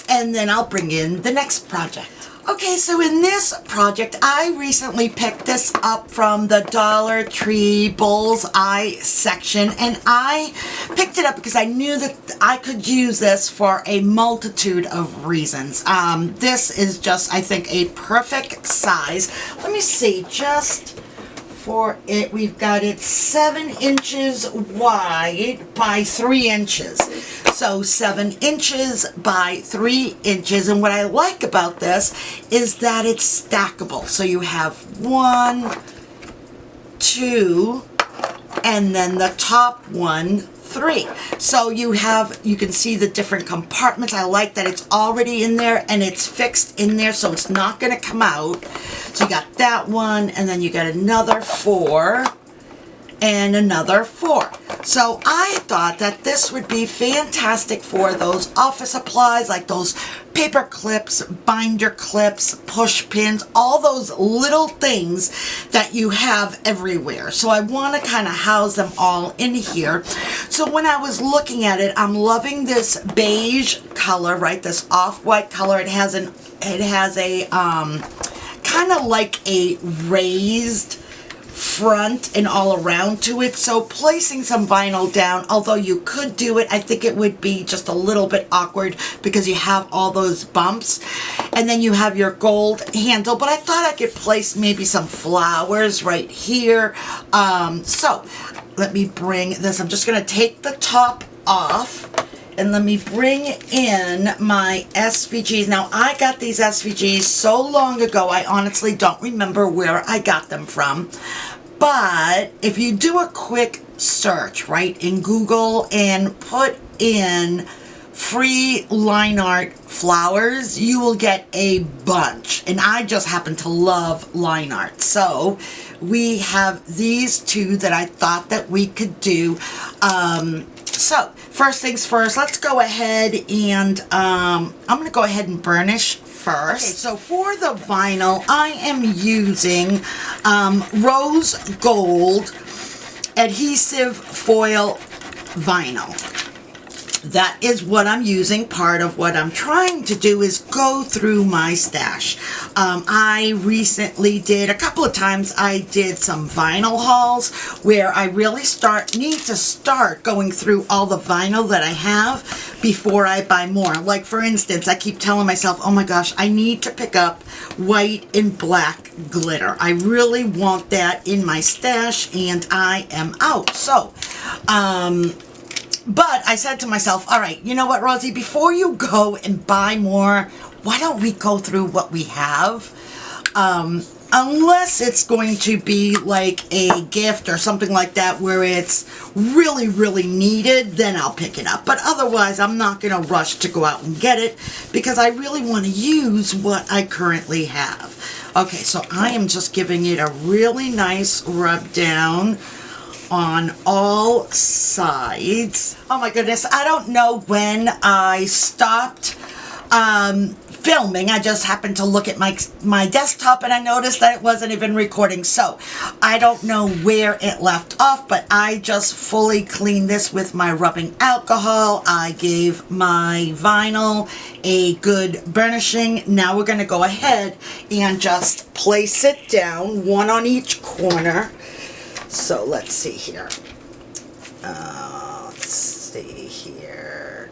and then I'll bring in the next project. Okay, so in this project, I recently picked this up from the Dollar Tree Bullseye section, and I picked it up because I knew that I could use this for a multitude of reasons. This is just, I think, a perfect size. Let me see, just for it, we've got it 7 inches wide by 3 inches. So 7 inches by 3 inches. And what I like about this is that it's stackable. So you have 1, 2, and then the top one, 3. So you can see the different compartments. I like that it's already in there and it's fixed in there, so it's not going to come out. So you got that one, and then you got another 4 and another 4. So I thought that this would be fantastic for those office supplies, like those paper clips, binder clips, push pins, all those little things that you have everywhere. So I want to kind of house them all in here. So when I was looking at it, I'm loving this beige color, right? This off-white color. It has a kind of like a raised front and all around to it, so placing some vinyl down, although you could do it, I think it would be just a little bit awkward because you have all those bumps, and then you have your gold handle. But I thought I could place maybe some flowers right here. So let me bring this, I'm just going to take the top off, and let me bring in my SVGs. Now, I got these SVGs so long ago, I honestly don't remember where I got them from. But if you do a quick search, right, in Google and put in free line art flowers, you will get a bunch. And I just happen to love line art. So we have these two that I thought that we could do. So first things first, let's go ahead and I'm going to go ahead and burnish first. Okay, so for the vinyl, I am using rose gold adhesive foil vinyl. That is what I'm using. Part of what I'm trying to do is go through my stash. I recently did, a couple of times, I did some vinyl hauls where I really need to start going through all the vinyl that I have before I buy more. Like, for instance, I keep telling myself, oh my gosh, I need to pick up white and black glitter. I really want that in my stash, and I am out. So, But I said to myself, all right, you know what, Rosie, before you go and buy more, why don't we go through what we have? Unless it's going to be like a gift or something like that where it's really, really needed, then I'll pick it up. But otherwise, I'm not going to rush to go out and get it because I really want to use what I currently have. Okay, so I am just giving it a really nice rub down on all sides. Oh my goodness, I don't know when I stopped filming. I just happened to look at my desktop and I noticed that it wasn't even recording. So I don't know where it left off, but I just fully cleaned this with my rubbing alcohol. I gave my vinyl a good burnishing. Now we're going to go ahead and just place it down, one on each corner. So let's see here. Let's see here.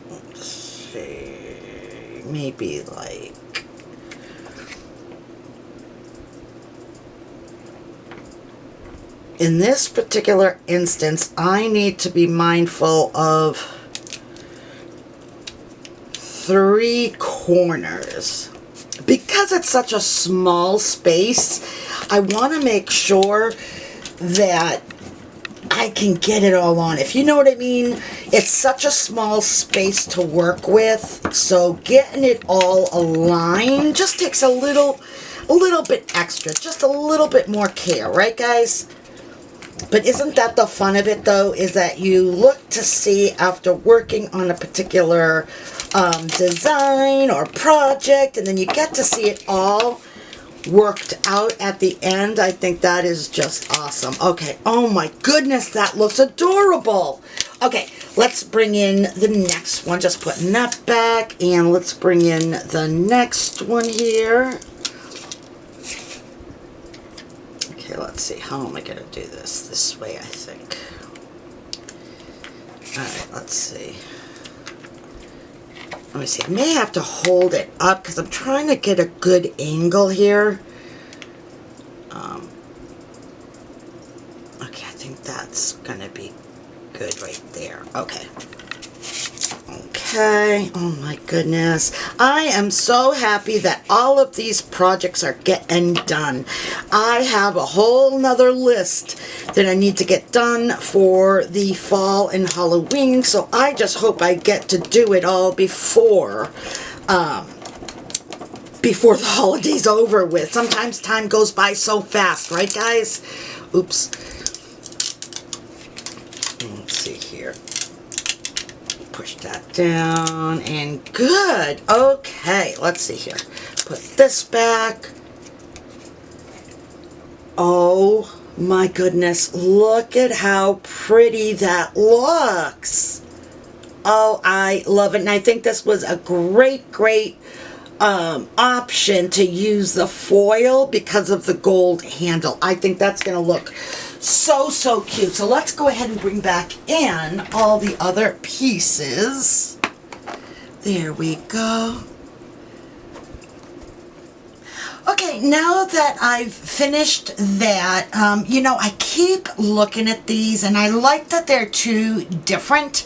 Let's see. Maybe like. In this particular instance, I need to be mindful of 3 corners. Because it's such a small space, I want to make sure that I can get it all on. If you know what I mean, it's such a small space to work with, so getting it all aligned just takes a little bit extra, just a little bit more care, right guys? But isn't that the fun of it though, is that you look to see after working on a particular design or project, and then you get to see it all worked out at the end. I think that is just awesome. Okay, oh my goodness, that looks adorable. Okay, let's bring in the next one. Just putting that back, and let's bring in the next one here. Okay, let's see. How am I going to do this? This way, I think. Alright, let's see. Let me see. I may have to hold it up because I'm trying to get a good angle here. Okay, I think that's going to be good right there. Okay. Okay. Oh my goodness. I am so happy that all of these projects are getting done. I have a whole nother list that I need to get done for the fall and Halloween, so I just hope I get to do it all before the holiday's over with. Sometimes time goes by so fast, right guys? Oops. Let's see here. Push that down, and good. Okay, let's see here. Put this back. Oh my goodness, look at how pretty that looks. Oh, I love it. And I think this was a great option to use the foil because of the gold handle. I think that's going to look so cute. So let's go ahead and bring back in all the other pieces. There we go. Okay, now that I've finished that, you know, I keep looking at these and I like that they're 2 different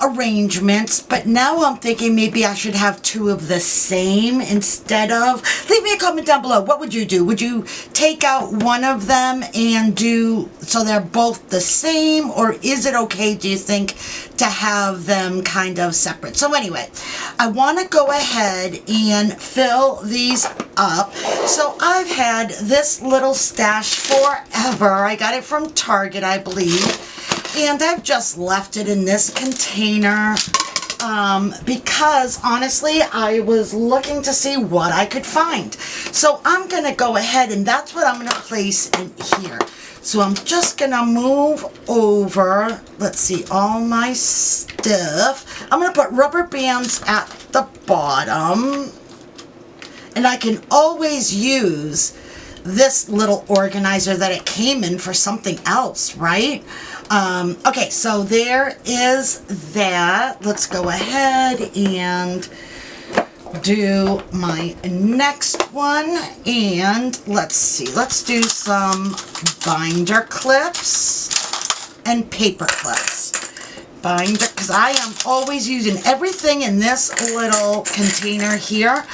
arrangements, but now I'm thinking maybe I should have 2 of the same instead of. Leave me a comment down below. What would you do? Would you take out one of them and do so they're both the same, or is it okay, do you think, to have them kind of separate? So anyway, I want to go ahead and fill these up. So I've had this little stash forever. I got it from Target, I believe. And I've just left it in this container because honestly I was looking to see what I could find. So I'm going to go ahead, and that's what I'm going to place in here. So I'm just going to move over, let's see, all my stuff. I'm going to put rubber bands at the bottom. And I can always use this little organizer that it came in for something else, right? Okay, so there is that. Let's go ahead and do my next one, and let's see, let's do some binder clips and paper clips. Binder, because I am always using everything in this little container here.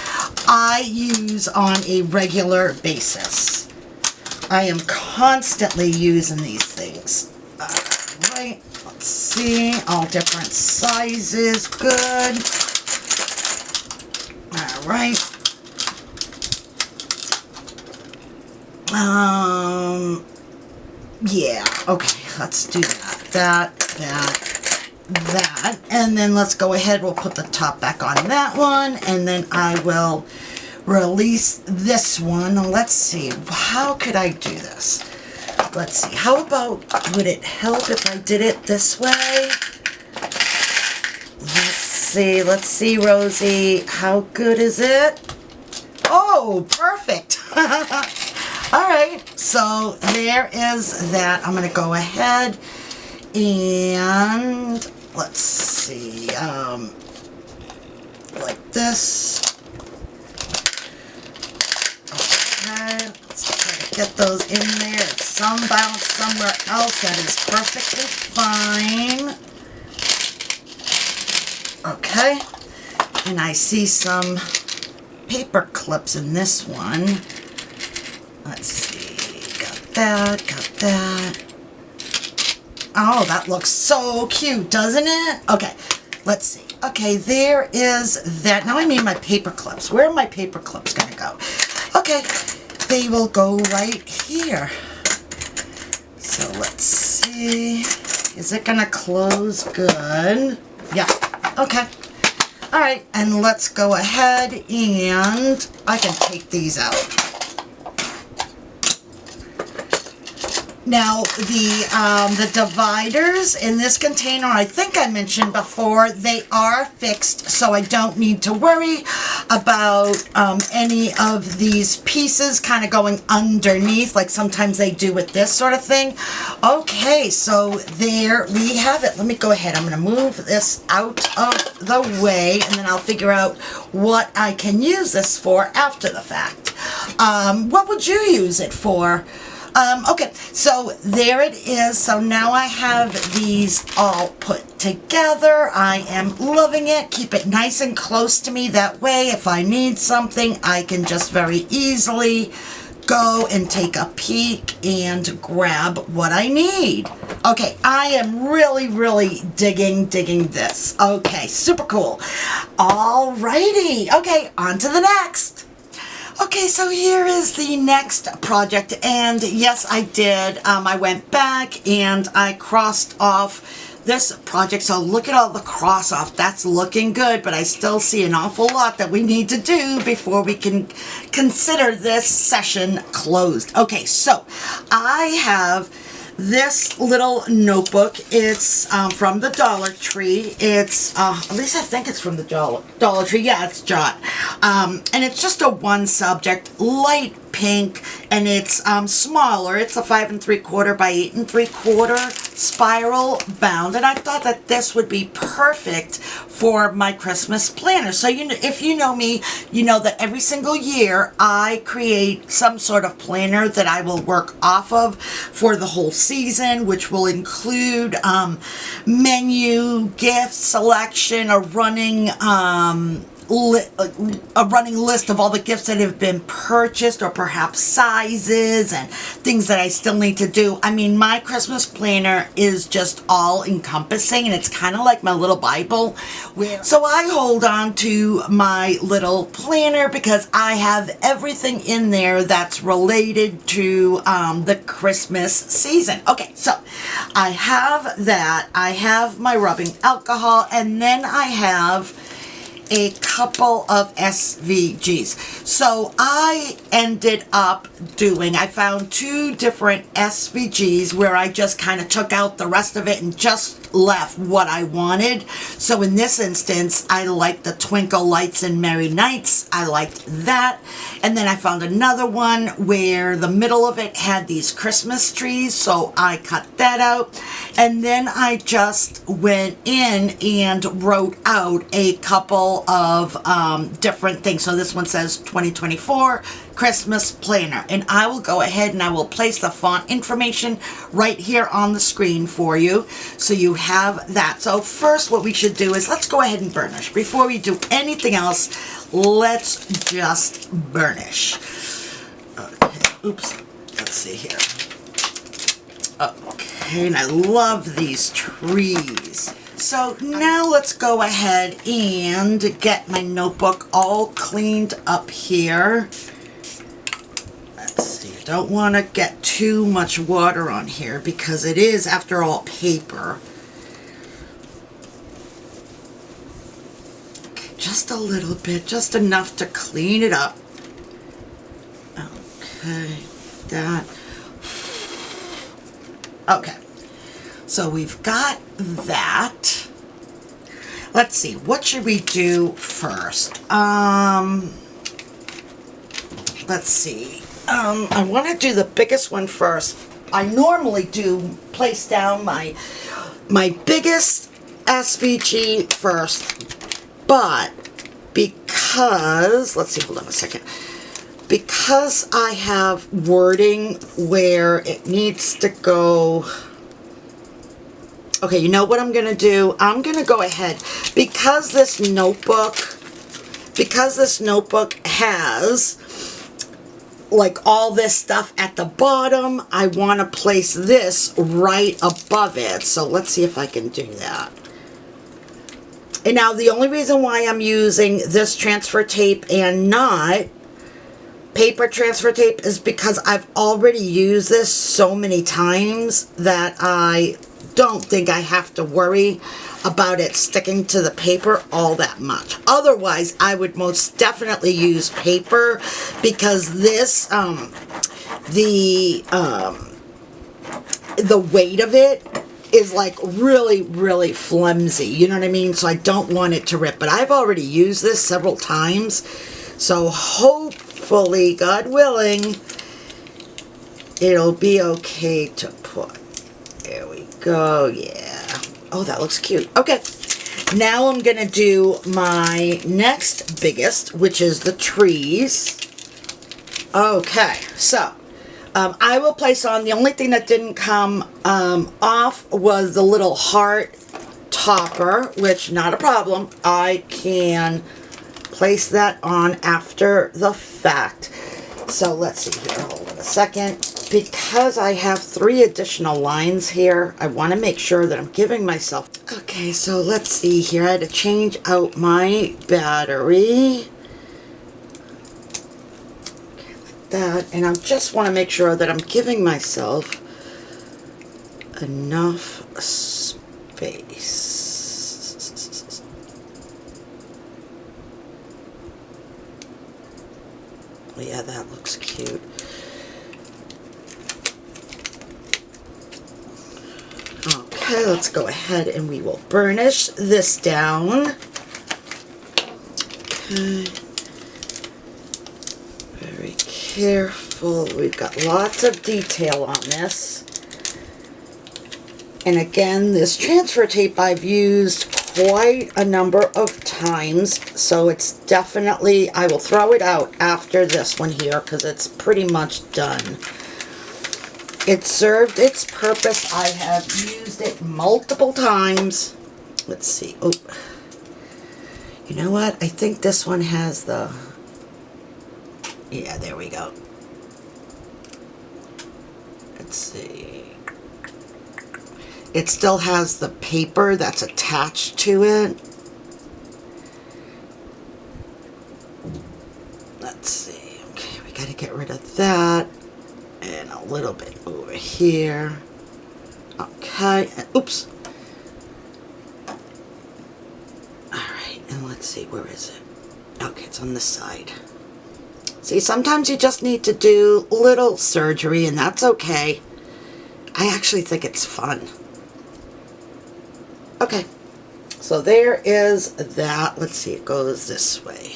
I use on a regular basis. I am constantly using these things. All right, let's see, all different sizes, good. All right. Yeah, okay, let's do that, that, and then let's go ahead, we'll put the top back on that one, and then I will release this one. Let's see, how could I do this? Let's see, how about, would it help if I did it this way? Let's see, Rosie, how good is it? Oh, perfect. All right, so there is that. I'm going to go ahead and let's see, like this. Okay, let's try to get those in there. If some bounce somewhere else, that is perfectly fine. Okay, and I see some paper clips in this one. Let's see, got that. Oh, that looks so cute, doesn't it? Okay, let's see. Okay, there is that. Now I need my paper clips. Where are my paper clips gonna go? Okay, they will go right here. So let's see. Is it gonna close good? Yeah, okay. All right, and let's go ahead and I can take these out. Now, the dividers in this container, I think I mentioned before, they are fixed, so I don't need to worry about any of these pieces kind of going underneath, like sometimes they do with this sort of thing. Okay, so there we have it. Let me go ahead. I'm going to move this out of the way, and then I'll figure out what I can use this for after the fact. What would you use it for? Okay, so there it is. So now I have these all put together. I am loving it. Keep it nice and close to me. That way, if I need something, I can just very easily go and take a peek and grab what I need. Okay, I am really digging this. Okay, super cool. Alrighty. Okay, on to the next. Okay, so here is the next project, and yes, I did. I went back and I crossed off this project, so look at all the cross off. That's looking good, but I still see an awful lot that we need to do before we can consider this session closed. Okay, so I have this little notebook. It's from the Dollar Tree. It's, at least I think it's from the Dollar Tree. Yeah, it's Jot. And it's just a one subject, light pink, and it's smaller. It's a 5 3/4 by 8 3/4 spiral bound, and I thought that this would be perfect for my Christmas planner. So you know, if you know me, you know that every single year I create some sort of planner that I will work off of for the whole season, which will include menu, gift selection, a running list of all the gifts that have been purchased, or perhaps sizes and things that I still need to do. I mean, my Christmas planner is just all encompassing, and it's kind of like my little Bible. So I hold on to my little planner because I have everything in there that's related to the Christmas season. Okay, so I have that. I have my rubbing alcohol, and then I have a couple of SVGs. So I ended up doing, I found 2 different SVGs where I just kind of took out the rest of it and just left what I wanted. So in this instance, I liked the Twinkle Lights and Merry Nights. I liked that. And then I found another one where the middle of it had these Christmas trees, so I cut that out. And then I just went in and wrote out a couple of different things. So this one says 2024 Christmas Planner, and I will go ahead and I will place the font information right here on the screen for you, so you have that. So first what we should do is let's go ahead and burnish. Before we do anything else, let's just burnish. Okay, oops, let's see here. Okay, and I love these trees. So now let's go ahead and get my notebook all cleaned up here. Let's see, don't want to get too much water on here because it is, after all, paper. Okay, just a little bit, just enough to clean it up. Okay, that. Okay, so we've got that. Let's see, what should we do first? Let's see. I want to do the biggest one first. I normally do place down my biggest SVG first, but because, let's see, hold on a second. Because I have wording where it needs to go. Okay, you know what I'm going to do? I'm going to go ahead, because this notebook has like all this stuff at the bottom, I want to place this right above it. So let's see if I can do that. And now the only reason why I'm using this transfer tape and not paper transfer tape is because I've already used this so many times that I don't think I have to worry about it sticking to the paper all that much. Otherwise, I would most definitely use paper, because this, the weight of it is like really flimsy, you know what I mean? So I don't want it to rip, but I've already used this several times, so hopefully, God willing, it'll be okay to put. There we go, yeah. Oh, that looks cute. Okay, now I'm gonna do my next biggest, which is the trees. Okay, so I will place on, the only thing that didn't come off was the little heart topper, which not a problem. I can place that on after the fact. So let's see here, hold on a second. Because I have 3 additional lines here, I want to make sure that I'm giving myself. Okay, so let's see here. I had to change out my battery. Okay, like that. And I just want to make sure that I'm giving myself enough space. Oh yeah, that looks cute. Okay, let's go ahead and we will burnish this down. Okay. Very careful. We've got lots of detail on this. And again, this transfer tape I've used quite a number of times, so it's definitely, I will throw it out after this one here because it's pretty much done. It served its purpose. I have used it multiple times. Let's see. Oh, you know what? I think this one has the, yeah, there we go. Let's see. It still has the paper that's attached to it. Let's see. Okay, we got to get rid of that. And a little bit over here. Okay. Oops. Alright, and let's see, where is it? Okay, it's on this side. See, sometimes you just need to do little surgery, and that's okay. I actually think it's fun. Okay, so there is that. Let's see, it goes this way.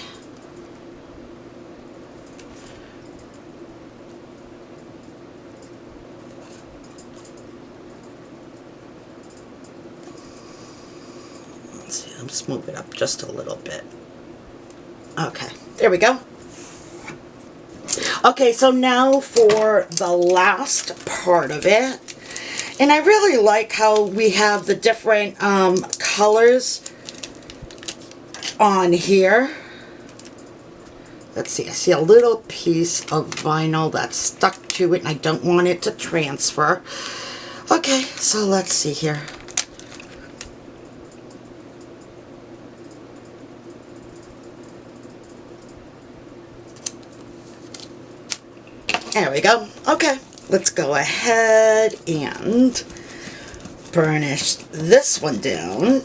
Let's see, I'll just move it up just a little bit. Okay, there we go. Okay, so now for the last part of it. And I really like how we have the different colors on here. Let's see, I see a little piece of vinyl that's stuck to it and I don't want it to transfer. Okay, so let's see here. There we go. Okay, let's go ahead and burnish this one down.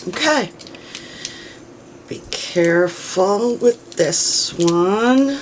Okay. Be careful with this one.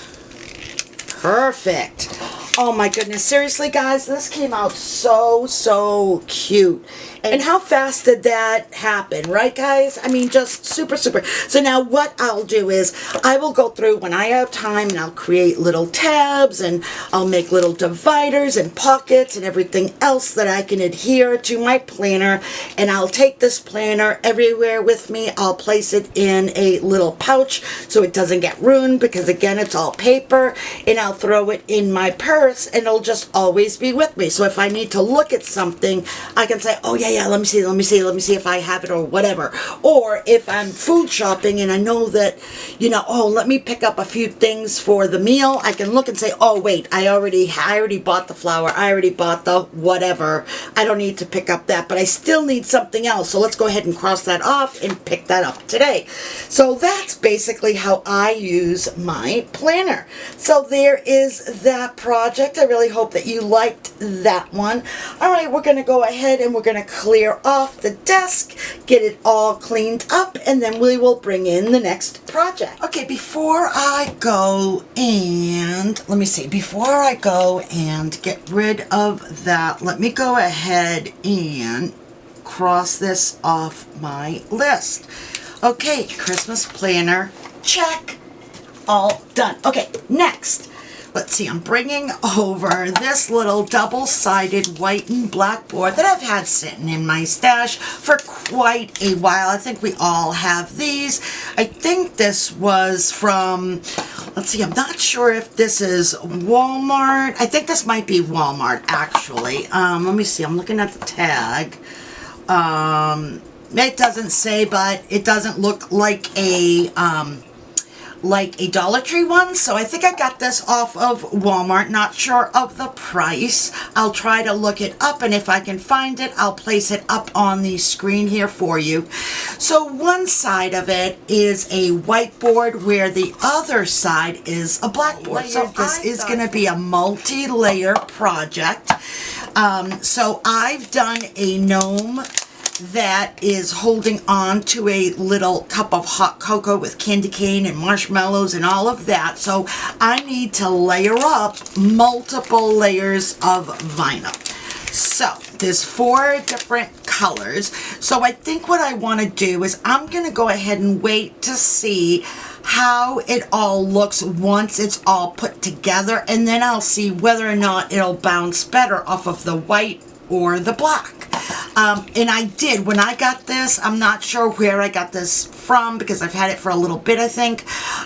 Perfect. Oh my goodness, seriously guys, this came out so cute. And how fast did that happen, right guys? I mean, just super. So now what I'll do is, I will go through when I have time and I'll create little tabs and I'll make little dividers and pockets and everything else that I can adhere to my planner. And I'll take this planner everywhere with me. I'll place it in a little pouch so it doesn't get ruined, because again, it's all paper. And I'll throw it in my purse and it'll just always be with me. So if I need to look at something, I can say, oh yeah, let me see if I have it or whatever. Or if I'm food shopping and I know that, you know, oh, let me pick up a few things for the meal, I can look and say, oh wait, I already bought the flour, I already bought the whatever, I don't need to pick up that, but I still need something else, so let's go ahead and cross that off and pick that up today. So that's basically how I use my planner. So there is that project. I really hope that you liked that one. Alright, we're going to go ahead and we're going to clear off the desk, get it all cleaned up, and then we will bring in the next project. Okay, before I go and, before I go and get rid of that, let me go ahead and cross this off my list. Okay, Christmas planner, check, all done. Okay, next. Let's see, I'm bringing over this little double-sided white and black board that I've had sitting in my stash for quite a while. I think we all have these. I think this was from, let's see, I'm not sure if this is Walmart. I think this might be Walmart, actually. Let me see, I'm looking at the tag. It doesn't say, but it doesn't look like a Dollar Tree one, so I think I got this off of Walmart. Not sure of the price. I'll try to look it up, and if I can find it, I'll place it up on the screen here for you. So one side of it is a whiteboard where the other side is a blackboard. So this is going to be a multi-layer project. So I've done a gnome that is holding on to a little cup of hot cocoa with candy cane and marshmallows and all of that. So I need to layer up multiple layers of vinyl. So there's 4 different colors. So I think what I want to do is I'm going to go ahead and wait to see how it all looks once it's all put together, and then I'll see whether or not it'll bounce better off of the white or the black. And I did, when I got this, I'm not sure where I got this from because I've had it for a little bit, I think.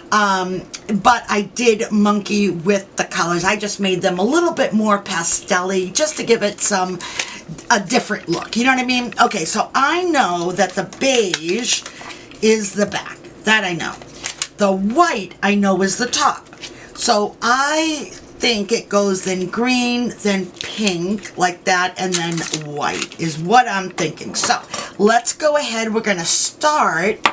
But I did monkey with the colors. I just made them a little bit more pastel-y just to give it a different look. You know what I mean? Okay, so I know that the beige is the back. That I know. The white I know is the top. So I think it goes then green, then pink, like that, and then white is what I'm thinking. So let's go ahead. We're going to start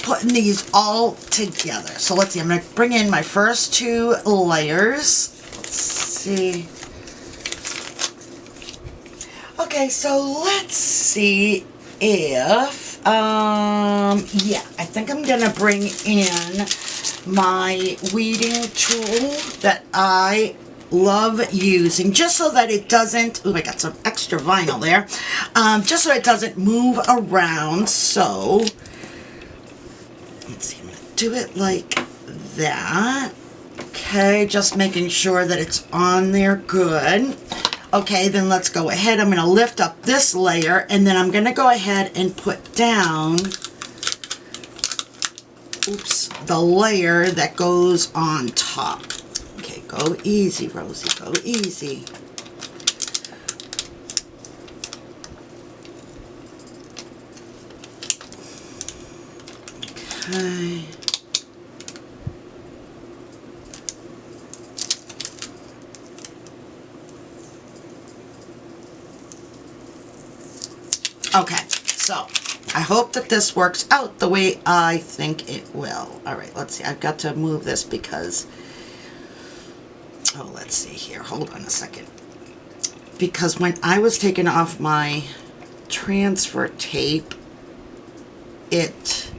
putting these all together. So let's see. I'm going to bring in my first 2 layers. Let's see. Okay, so let's see if Yeah, I think I'm gonna bring in my weeding tool that I love using, just so that it doesn't, ooh, I got some extra vinyl there, just so it doesn't move around. So let's see, I'm gonna do it like that. Okay, just making sure that it's on there good. Okay, then let's go ahead. I'm going to lift up this layer, and then I'm going to go ahead and put down, oops, the layer that goes on top. Okay, go easy, Rosie, go easy. Okay. Okay, so I hope that this works out the way I think it will. All right, let's see. I've got to move this because, oh, let's see here. Hold on a second. Because when I was taking off my transfer tape, let's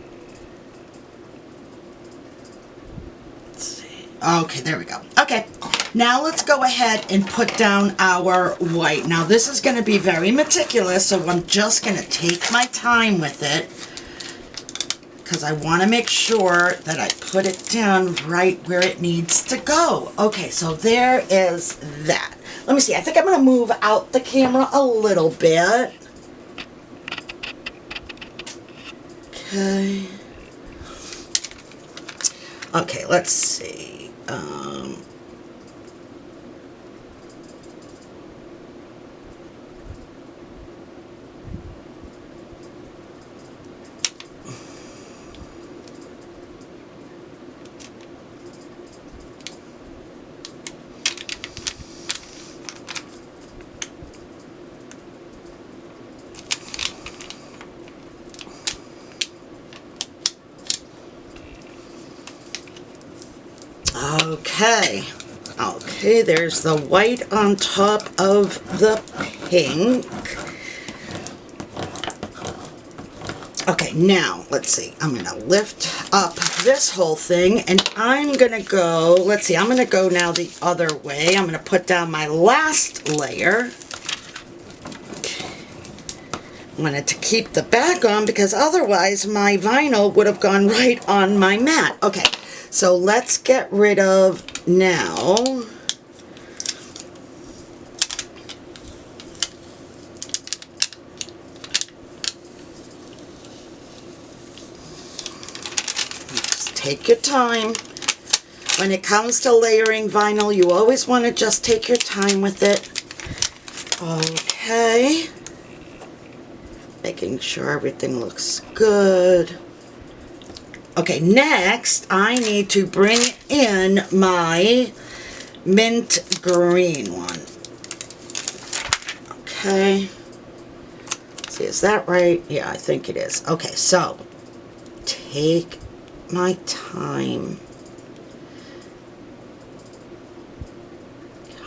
see. Okay, there we go. Okay, now let's go ahead and put down our white. Now this is going to be very meticulous, so I'm just going to take my time with it because I want to make sure that I put it down right where it needs to go. Okay, so there is that. Let me see. I think I'm going to move out the camera a little bit. Okay. Okay, let's see. Okay, okay, there's the white on top of the pink. Okay, now, let's see, I'm going to lift up this whole thing, and I'm going to go, let's see, I'm going to go now the other way. I'm going to put down my last layer. I wanted to keep the back on because otherwise my vinyl would have gone right on my mat. Okay. So let's get rid of now. Just take your time. When it comes to layering vinyl, you always want to just take your time with it. Okay. Making sure everything looks good. Okay, next I need to bring in my mint green one. Okay. See, is that right? Yeah, I think it is. Okay, so take my time.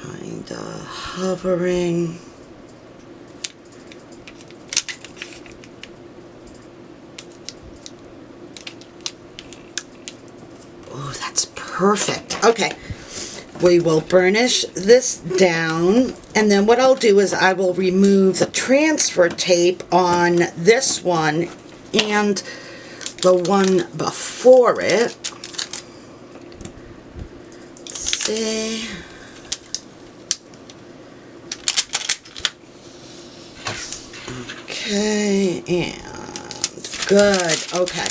Kinda hovering. Oh, that's perfect. Okay, we will burnish this down, and then what I'll do is I will remove the transfer tape on this one and the one before it. Let's see. Okay, and good. Okay.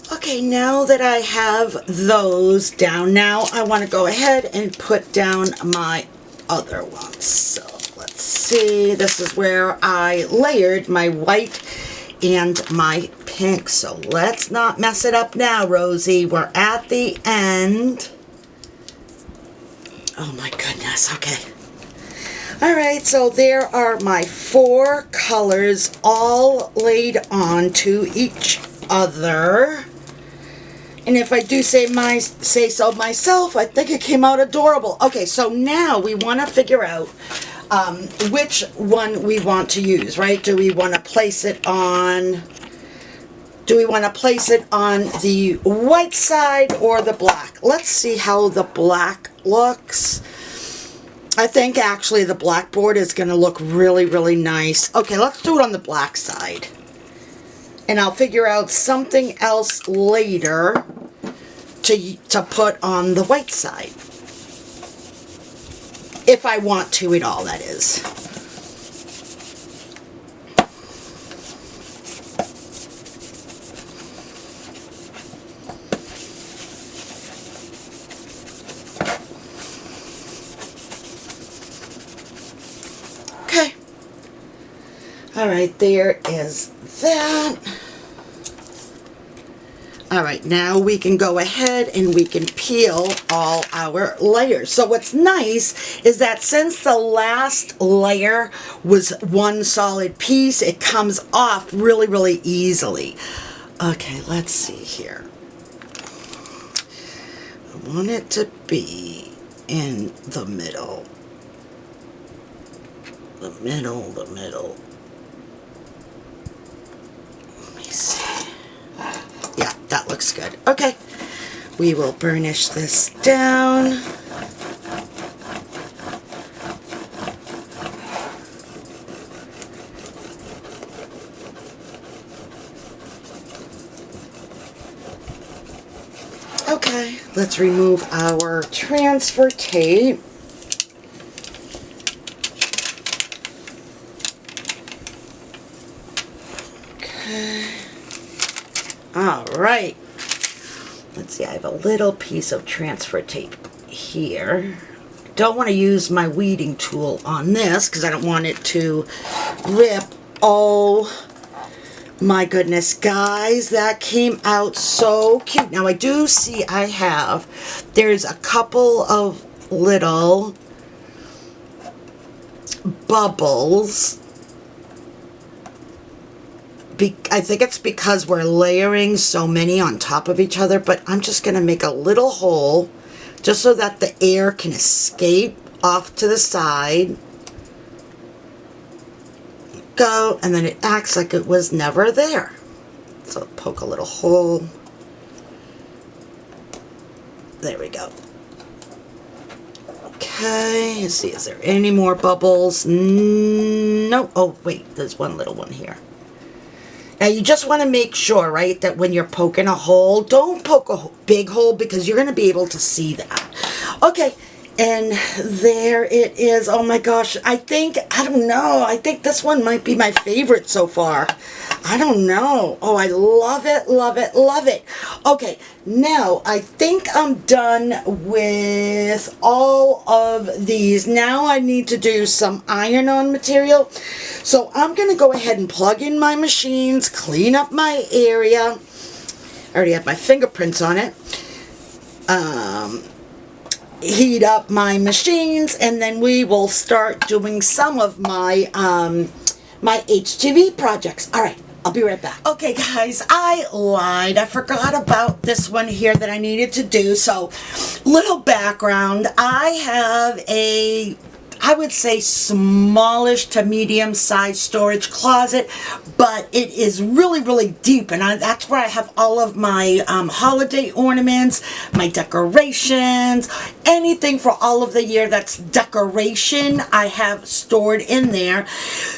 Okay, now that I have those down, now I want to go ahead and put down my other ones. So let's see, this is where I layered my white and my pink. So let's not mess it up now, Rosie. We're at the end. Oh my goodness, okay. Alright, so there are my 4 colors all laid on to each other. And if I do say so myself, I think it came out adorable. Okay, so now we want to figure out which one we want to use, right? Do we want to place it on Do we want to place it on the white side or the black? Let's see how the black looks. I think actually the blackboard is going to look really, really nice. Okay, let's do it on the black side. And I'll figure out something else later to put on the white side. If I want to at all, that is. Okay. All right, there is that. All right, now we can go ahead and we can peel all our layers. So what's nice is that since the last layer was one solid piece, it comes off really, really easily. Okay, let's see here. I want it to be in the middle. The middle. Let me see. Yeah, that looks good. Okay, we will burnish this down. Okay, let's remove our transfer tape. Okay. All right. Let's see, I have a little piece of transfer tape here. Don't want to use my weeding tool on this because I don't want it to rip. Oh my goodness, guys, that came out so cute. Now I do see there's a couple of little bubbles. I think it's because we're layering so many on top of each other, but I'm just going to make a little hole just so that the air can escape off to the side. Go, and then it acts like it was never there. So poke a little hole. There we go. Okay, let's see, is there any more bubbles? No. Oh, wait, there's one little one here. Now you just want to make sure, right, that when you're poking a hole, don't poke a big hole because you're going to be able to see that. Okay, and there it is. Oh my gosh, I think this one might be my favorite so far. I don't know. Oh, I love it, love it, love it. Okay, now I think I'm done with all of these. Now I need to do some iron-on material. So I'm going to go ahead and plug in my machines, clean up my area. I already have my fingerprints on it. Heat up my machines, and then we will start doing some of my my HTV projects. All right. I'll be right back. Okay, guys, I lied. I forgot about this one here that I needed to do. So, little background. I have I would say smallish to medium sized storage closet, but it is really, really deep, and that's where I have all of my holiday ornaments, my decorations, anything for all of the year that's decoration I have stored in there.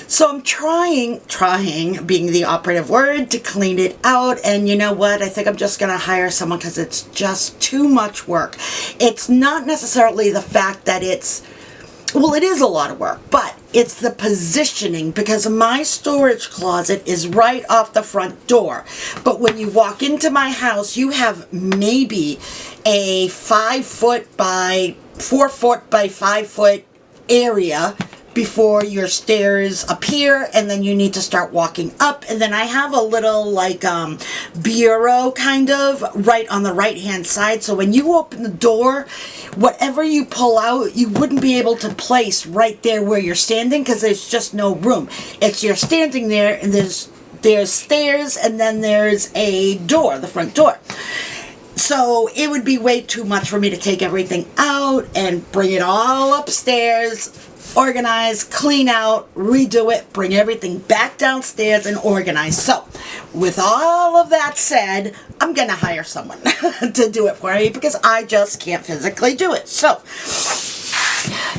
So I'm trying, being the operative word, to clean it out, and you know what, I think I'm just going to hire someone because it's just too much work. It's not necessarily the fact that well, it is a lot of work, but it's the positioning, because my storage closet is right off the front door. But when you walk into my house, you have maybe a 5 foot by 4 foot by 5 foot area before your stairs appear, and then you need to start walking up. And then I have a little like bureau kind of right on the right hand side, so when you open the door, whatever you pull out, you wouldn't be able to place right there where you're standing because there's just no room. It's you're standing there, and there's stairs, and then there's a door, the front door. So it would be way too much for me to take everything out and bring it all upstairs, organize, clean out, redo it, bring everything back downstairs and organize. So with all of that said, I'm gonna hire someone to do it for me because I just can't physically do it. So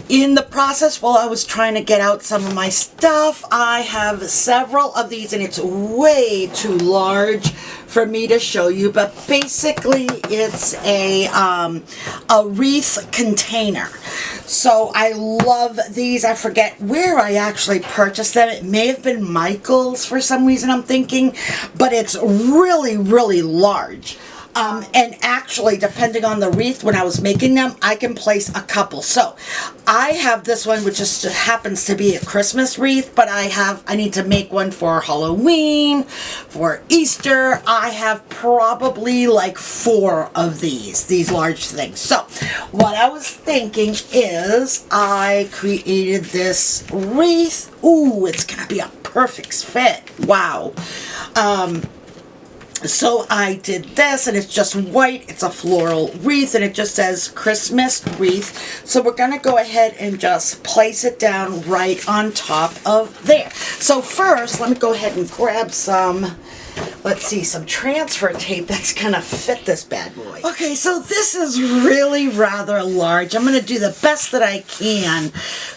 in the process, while I was trying to get out some of my stuff, I have several of these, and it's way too large for me to show you, but basically it's a wreath container. So I love these. I forget where I actually purchased them. It may have been Michael's for some reason, I'm thinking, but it's really, really large. And actually, depending on the wreath, when I was making them, I can place a couple. So I have this one, which just happens to be a Christmas wreath, but I need to make one for Halloween, for Easter. I have probably like 4 of these large things. So what I was thinking is I created this wreath. Ooh, it's going to be a perfect fit. Wow. So I did this, and it's just white. It's a floral wreath, and it just says Christmas wreath. So we're going to go ahead and just place it down right on top of there. So first, let me go ahead and grab some, let's see, some transfer tape that's going to fit this bad boy. Okay, so this is really rather large. I'm going to do the best that I can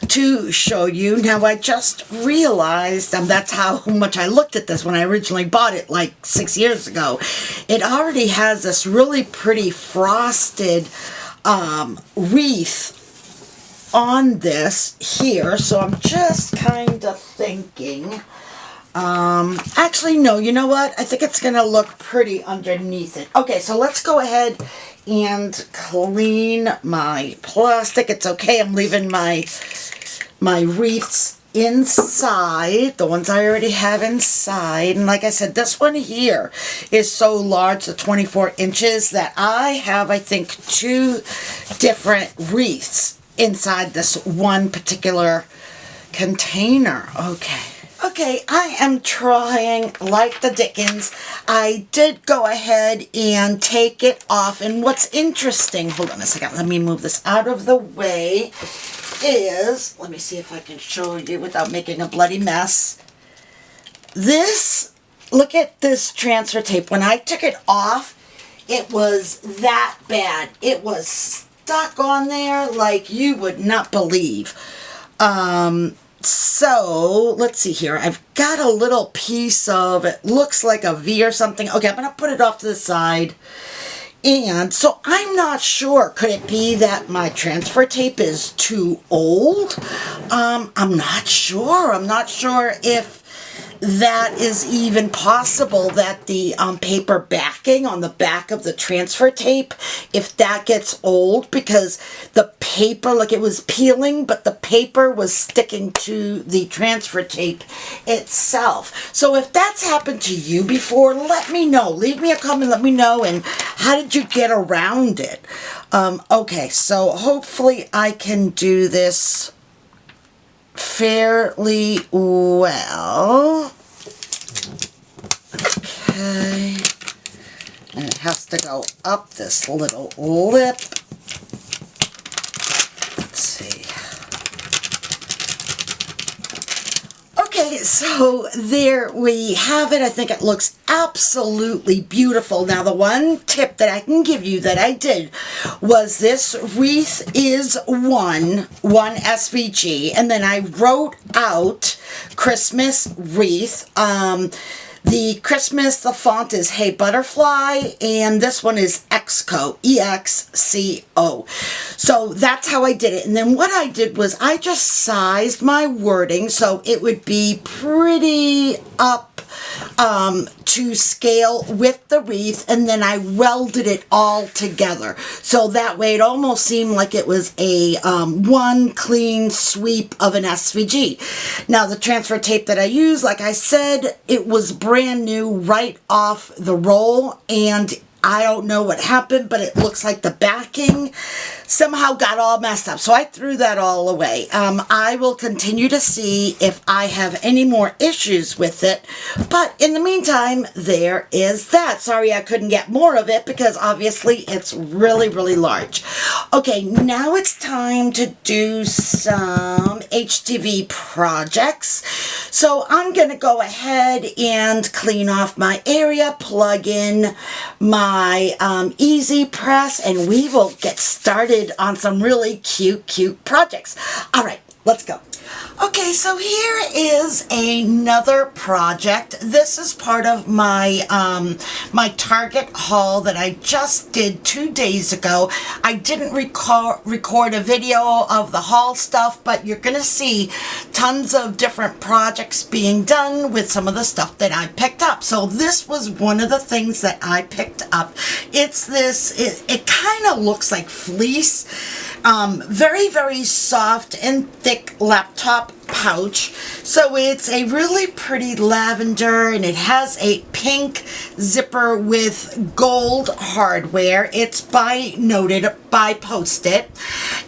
to show you. Now, I just realized, that's how much I looked at this when I originally bought it like 6 years ago. It already has this really pretty frosted wreath on this here. So I'm just kind of thinking, actually, no, you know what? I think it's going to look pretty underneath it. Okay, so let's go ahead and clean my plastic. It's okay. I'm leaving my wreaths inside, the ones I already have inside. And like I said, this one here is so large, the 24 inches, that I have, I think, 2 different wreaths inside this one particular container. Okay, I am trying like the dickens. I did go ahead and take it off, and what's interesting, hold on a second, let me move this out of the way, is, let me see if I can show you without making a bloody mess. This, look at this transfer tape. When I took it off, it was that bad. It was stuck on there like you would not believe. So, let's see here. I've got a little piece of, it looks like a V or something. Okay, I'm going to put it off to the side. And so I'm not sure. Could it be that my transfer tape is too old? I'm not sure. I'm not sure if that is even possible, that the paper backing on the back of the transfer tape, if that gets old, because the paper, like, it was peeling, but the paper was sticking to the transfer tape itself. So if that's happened to you before, let me know. Leave me a comment, let me know, and how did you get around it? Okay, so hopefully I can do this fairly well. Okay, and it has to go up this little lip. Let's see. Okay, so there we have it. I think it looks absolutely beautiful. Now, the one tip that I can give you that I did was this wreath is one SVG, and then I wrote out Christmas wreath. The Christmas, the font is Hey Butterfly, and this one is Exco, E-X-C-O. So that's how I did it. And then what I did was I just sized my wording so it would be pretty up to scale with the wreath, and then I welded it all together. So that way it almost seemed like it was a one clean sweep of an SVG. Now, the transfer tape that I used, like I said, it was brand new right off the roll, and I don't know what happened, but it looks like the backing somehow got all messed up. So I threw that all away. I will continue to see if I have any more issues with it. But in the meantime, there is that. Sorry I couldn't get more of it because obviously it's really, really large. Okay, now it's time to do some HTV projects. So I'm going to go ahead and clean off my area, plug in my Easy Press, and we will get started on some really cute projects. All right, let's go. Okay, so here is another project. This is part of my my Target haul that I just did 2 days ago. I didn't record a video of the haul stuff, but you're gonna see tons of different projects being done with some of the stuff that I picked up. So this was one of the things that I picked up. It's this, it kind of looks like fleece. Very, very soft and thick laptop pouch. So it's a really pretty lavender, and it has a pink zipper with gold hardware. It's noted by Post-it,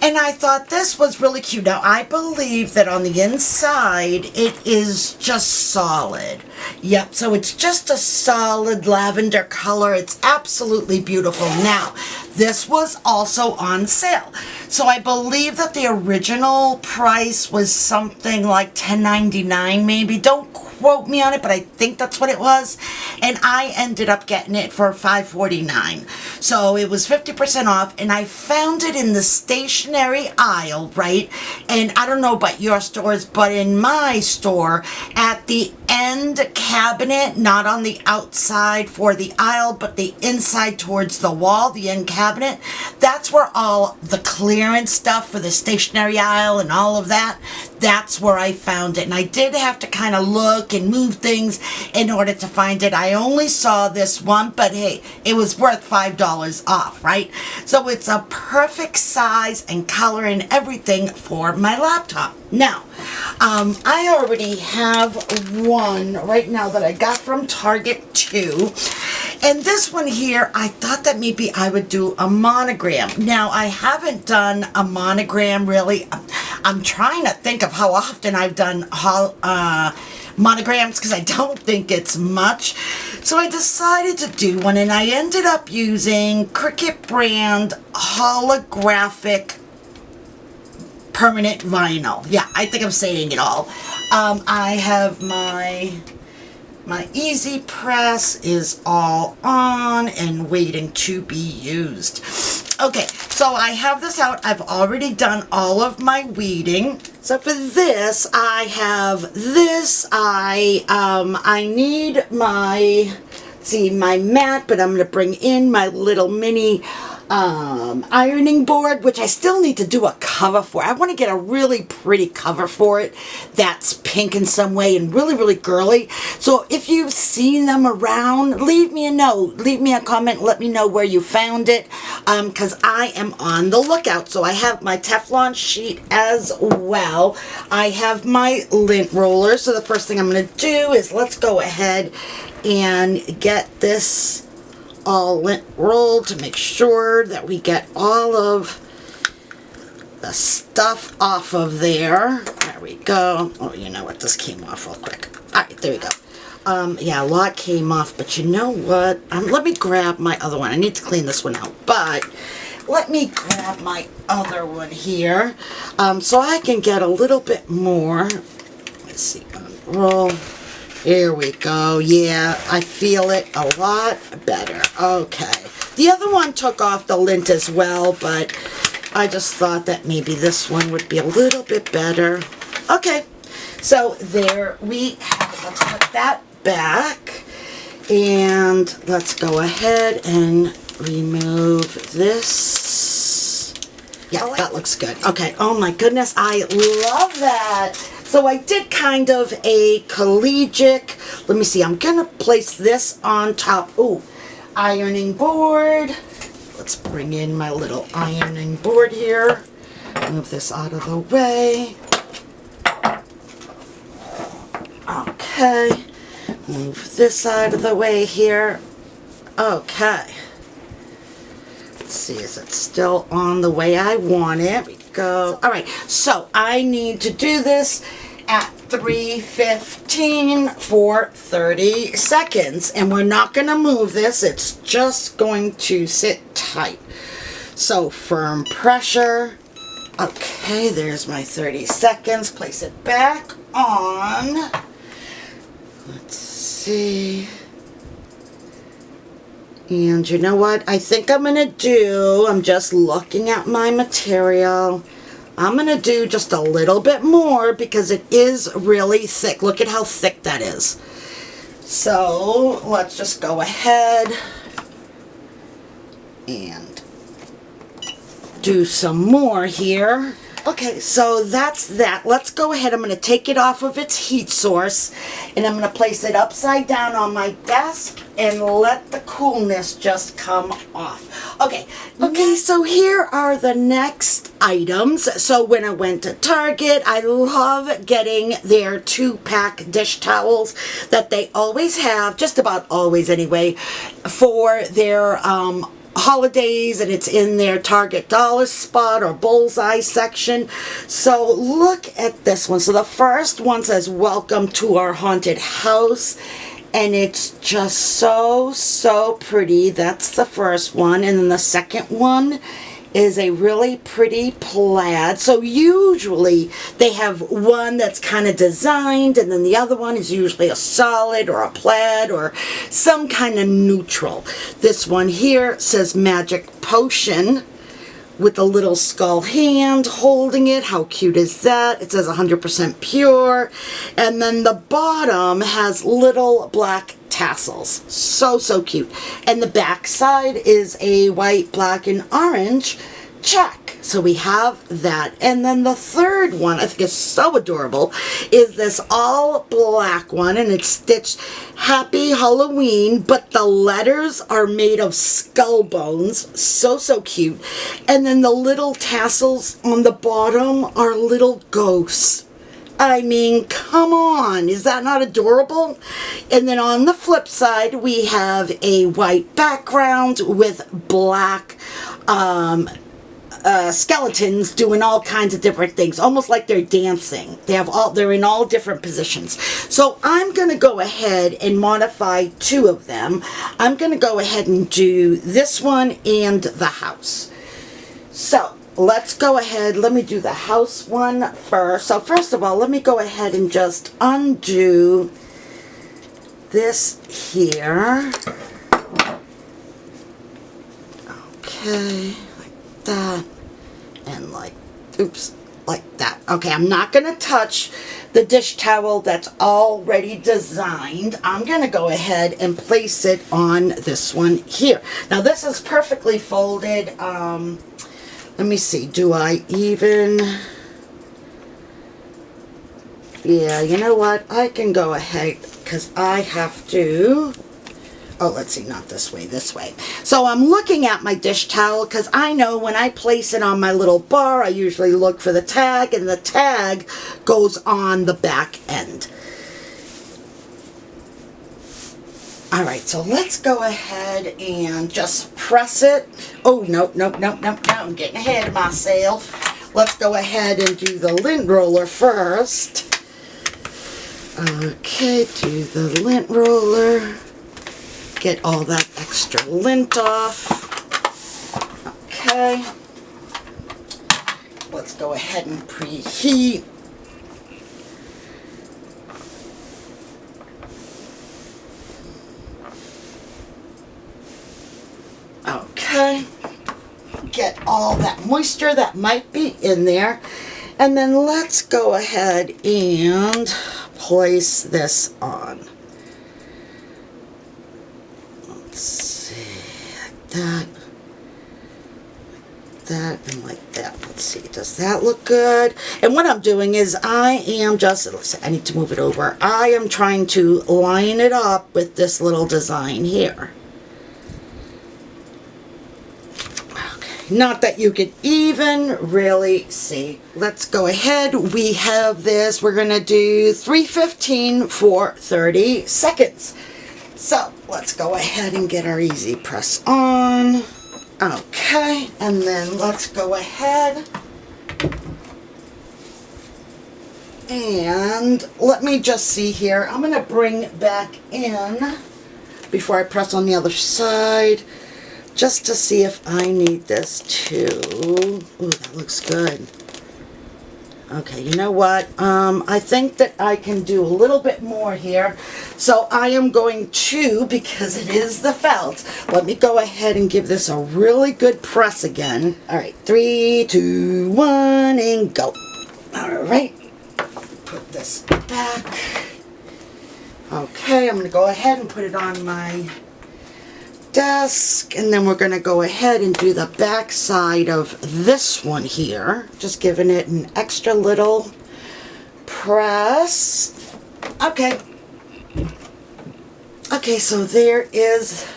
and I thought this was really cute. Now I believe that on the inside it is just solid. Yep, so it's just a solid lavender color. It's absolutely beautiful. Now this was also on sale, so I believe that the original price was something like $10.99 maybe. Don't quote me on it, but I think that's what it was, and I ended up getting it for $5.49. So it was 50% off, and I found it in the stationery aisle, right? And I don't know about your stores, but in my store, at the end cabinet, not on the outside for the aisle, but the inside towards the wall, the end cabinet, that's where all the clearance stuff for the stationery aisle and all of that, that's where I found it. And I did have to kind of look and move things in order to find it. I only saw this one, but hey, it was worth $5 off, right? So it's a perfect size and color and everything for my laptop. Now, I already have one right now that I got from Target too. And this one here, I thought that maybe I would do a monogram. Now, I haven't done a monogram really. I'm trying to think of how often I've done monograms because I don't think it's much. So I decided to do one, and I ended up using Cricut brand holographic permanent vinyl. Yeah, I think I'm saying it all. I have my Easy Press is all on and waiting to be used. Okay, so I have this out. I've already done all of my weeding. So for this, I have this. I need my, my mat, but I'm going to bring in my little mini ironing board, which I still need to do a cover for. I want to get a really pretty cover for it that's pink in some way and really, really girly. So if you've seen them around, leave me a note, leave me a comment, let me know where you found it, because I am on the lookout. So I have my Teflon sheet as well. I have my lint roller. So the first thing I'm going to do is let's go ahead and get this all lint rolled to make sure that we get all of the stuff off of there. There we go. Oh, you know what? This came off real quick. All right, there we go. Yeah, a lot came off, but you know what? Let me grab my other one. I need to clean this one out, but let me grab my other one here so I can get a little bit more. Let's see. Roll. Here we go. Yeah, I feel it a lot better. Okay. The other one took off the lint as well, but I just thought that maybe this one would be a little bit better. Okay. So there we have it. Let's put that back. And let's go ahead and remove this. Yeah, that looks good. Okay. Oh my goodness. I love that. So I did kind of a collegiate, let me see, I'm going to place this on top, ironing board. Let's bring in my little ironing board here. Move this out of the way. Okay, move this out of the way here. Okay, see, is it still on the way I want it? We go. All right, so I need to do this at 3:15 for 30 seconds. And we're not going to move this. It's just going to sit tight. So firm pressure. Okay, there's my 30 seconds. Place it back on. Let's see. And you know what I think I'm going to do? I'm just looking at my material. I'm going to do just a little bit more because it is really thick. Look at how thick that is. So let's just go ahead and do some more here. Okay, so that's that. Let's go ahead. I'm going to take it off of its heat source and I'm going to place it upside down on my desk and let the coolness just come off. Okay, so here are the next items. So when I went to Target, I love getting their 2-pack dish towels that they always have, just about always anyway, for their holidays, and it's in their Target dollar spot or bullseye section. So look at this one. So the first one says welcome to our haunted house, and it's just so pretty. That's the first one. And then the second one is a really pretty plaid. So usually they have one that's kind of designed, and then the other one is usually a solid or a plaid or some kind of neutral. This one here says Magic Potion with a little skull hand holding it. How cute is that? It says 100% pure. And then the bottom has little black tassels. So cute. And the back side is a white, black, and orange check. So we have that. And then the third one, I think is so adorable, is this all black one, and it's stitched Happy Halloween, but the letters are made of skull bones. So cute. And then the little tassels on the bottom are little ghosts. I mean, come on, is that not adorable? And then on the flip side, we have a white background with black skeletons doing all kinds of different things, almost like they're dancing. They're in all different positions. So I'm going to go ahead and modify 2 of them. I'm going to go ahead and do this one and the house. So let's go ahead. Let me do the house one first. So first of all, let me go ahead and just undo this here. Okay, like that. And like that. Okay, I'm not going to touch the dish towel that's already designed. I'm going to go ahead and place it on this one here. Now this is perfectly folded. Let me see, do I even... Yeah, you know what? I can go ahead because I have to... Oh, let's see, not this way, this way. So I'm looking at my dish towel because I know when I place it on my little bar, I usually look for the tag, and the tag goes on the back end. Alright, so let's go ahead and just press it. Oh, nope, I'm getting ahead of myself. Let's go ahead and do the lint roller first. Okay, do the lint roller. Get all that extra lint off. Okay. Let's go ahead and preheat. Okay. Get all that moisture that might be in there. And then let's go ahead and place this on. Let's see, like that, and like that. Let's see, does that look good? And what I'm doing is I need to move it over. I am trying to line it up with this little design here. Okay, not that you could even really see. Let's go ahead. We have this. We're going to do 3:15 for 30 seconds. So let's go ahead and get our easy press on. Okay, and then let's go ahead and let me just see here. I'm going to bring back in, before I press on the other side, just to see if I need this too. Ooh, that looks good. Okay, you know what? I think that I can do a little bit more here. So I am going to, because it is the felt, let me go ahead and give this a really good press again. All right, 3, 2, 1, and go. All right, put this back. Okay, I'm going to go ahead and put it on my desk, and then we're going to go ahead and do the back side of this one here, just giving it an extra little press. Okay, so there is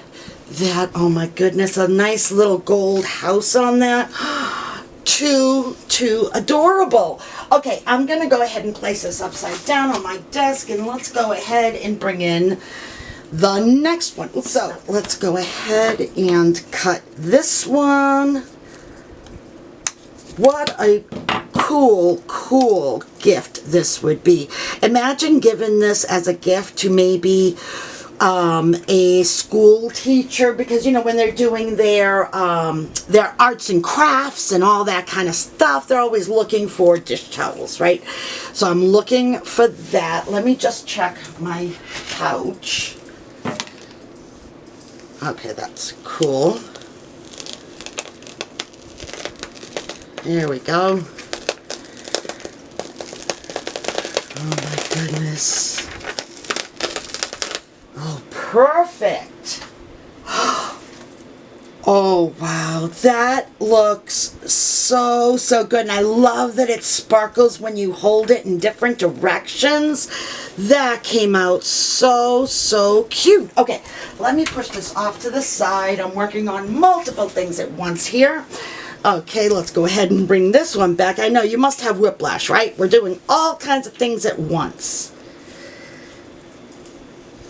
that. Oh my goodness, a nice little gold house on that. Too adorable. Okay, I'm gonna go ahead and place this upside down on my desk, and let's go ahead and bring in the next one. So let's go ahead and cut this one. What a cool gift this would be. Imagine giving this as a gift to maybe a school teacher, because you know when they're doing their arts and crafts and all that kind of stuff, they're always looking for dish towels, right? So I'm looking for that. Let me just check my pouch. Okay, that's cool. There we go. Oh my goodness. Oh, perfect. Oh, wow. That looks so good. And I love that it sparkles when you hold it in different directions. That came out so cute. Okay, let me push this off to the side. I'm working on multiple things at once here. Okay, let's go ahead and bring this one back. I know you must have whiplash, right? We're doing all kinds of things at once.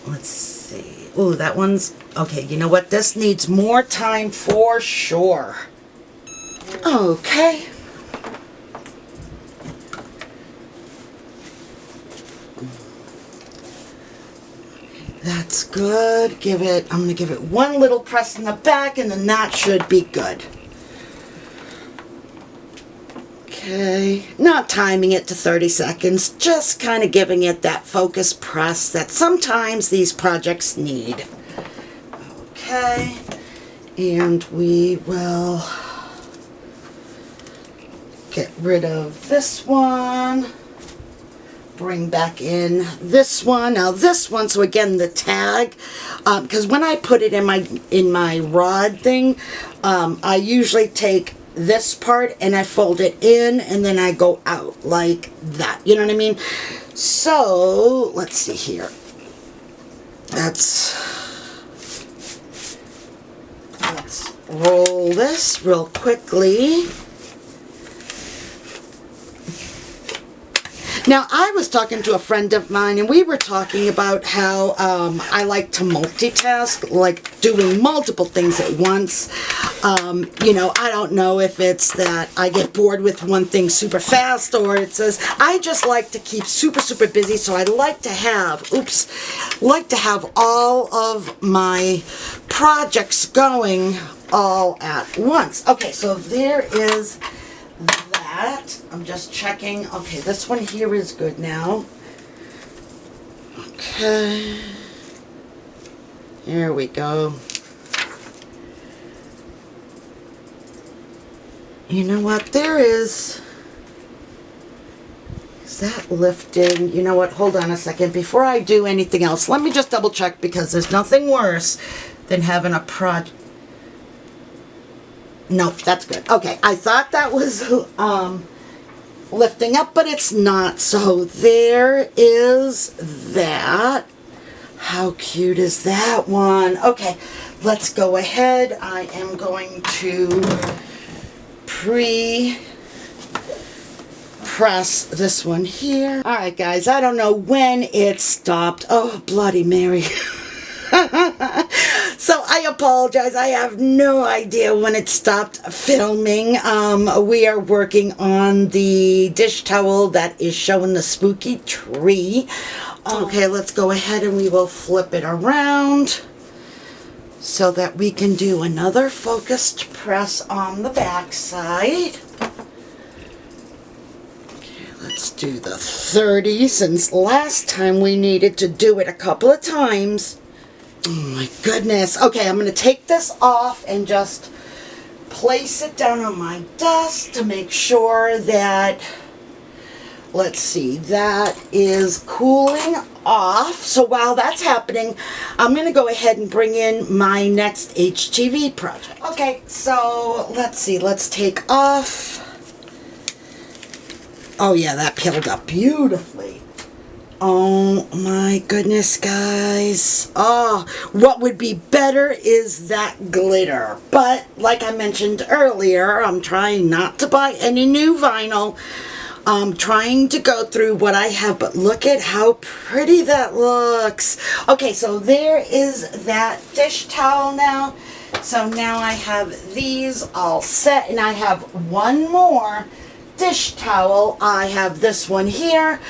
Let's see. Oh, that one's... Okay, you know what? This needs more time for sure. Okay. That's good. I'm going to give it one little press in the back, and then that should be good. Okay, not timing it to 30 seconds, just kind of giving it that focus press that sometimes these projects need. Okay, and we will get rid of this one, bring back in this one. Now this one, so again the tag, because when I put it in my rod thing, I usually take this part and I fold it in and then I go out like that, you know what I mean? So let's see here. Let's roll this real quickly. Now, I was talking to a friend of mine, and we were talking about how I like to multitask, like doing multiple things at once. You know, I don't know if it's that I get bored with one thing super fast, or it says I just like to keep super busy, so I like to have, all of my projects going all at once. Okay, so there is that. I'm just checking. Okay, this one here is good now. Okay. Here we go. You know what? There is that lifting? You know what? Hold on a second. Before I do anything else, let me just double check, because there's nothing worse than having a project. Nope, that's good. Okay, I thought that was lifting up, but it's not. So there is that. How cute is that one? Okay, let's go ahead. I am going to press this one here. All right, guys, I don't know when it stopped. Oh, Bloody Mary. So I apologize. I have no idea when it stopped filming. We are working on the dish towel that is showing the spooky tree. Okay, let's go ahead and we will flip it around so that we can do another focused press on the back side. Let's do the 30 since last time we needed to do it a couple of times. Oh my goodness. Okay, I'm going to take this off and just place it down on my desk to make sure that, let's see, that is cooling off. So while that's happening, I'm going to go ahead and bring in my next HGV project. Okay, so let's see, let's take off. Oh yeah, that peeled up beautifully. Oh my goodness, guys. Oh, what would be better is that glitter. But like I mentioned earlier, I'm trying not to buy any new vinyl. I'm trying to go through what I have, but look at how pretty that looks. Okay, so there is that dish towel now. So now I have these all set, and I have one more dish towel. I have this one here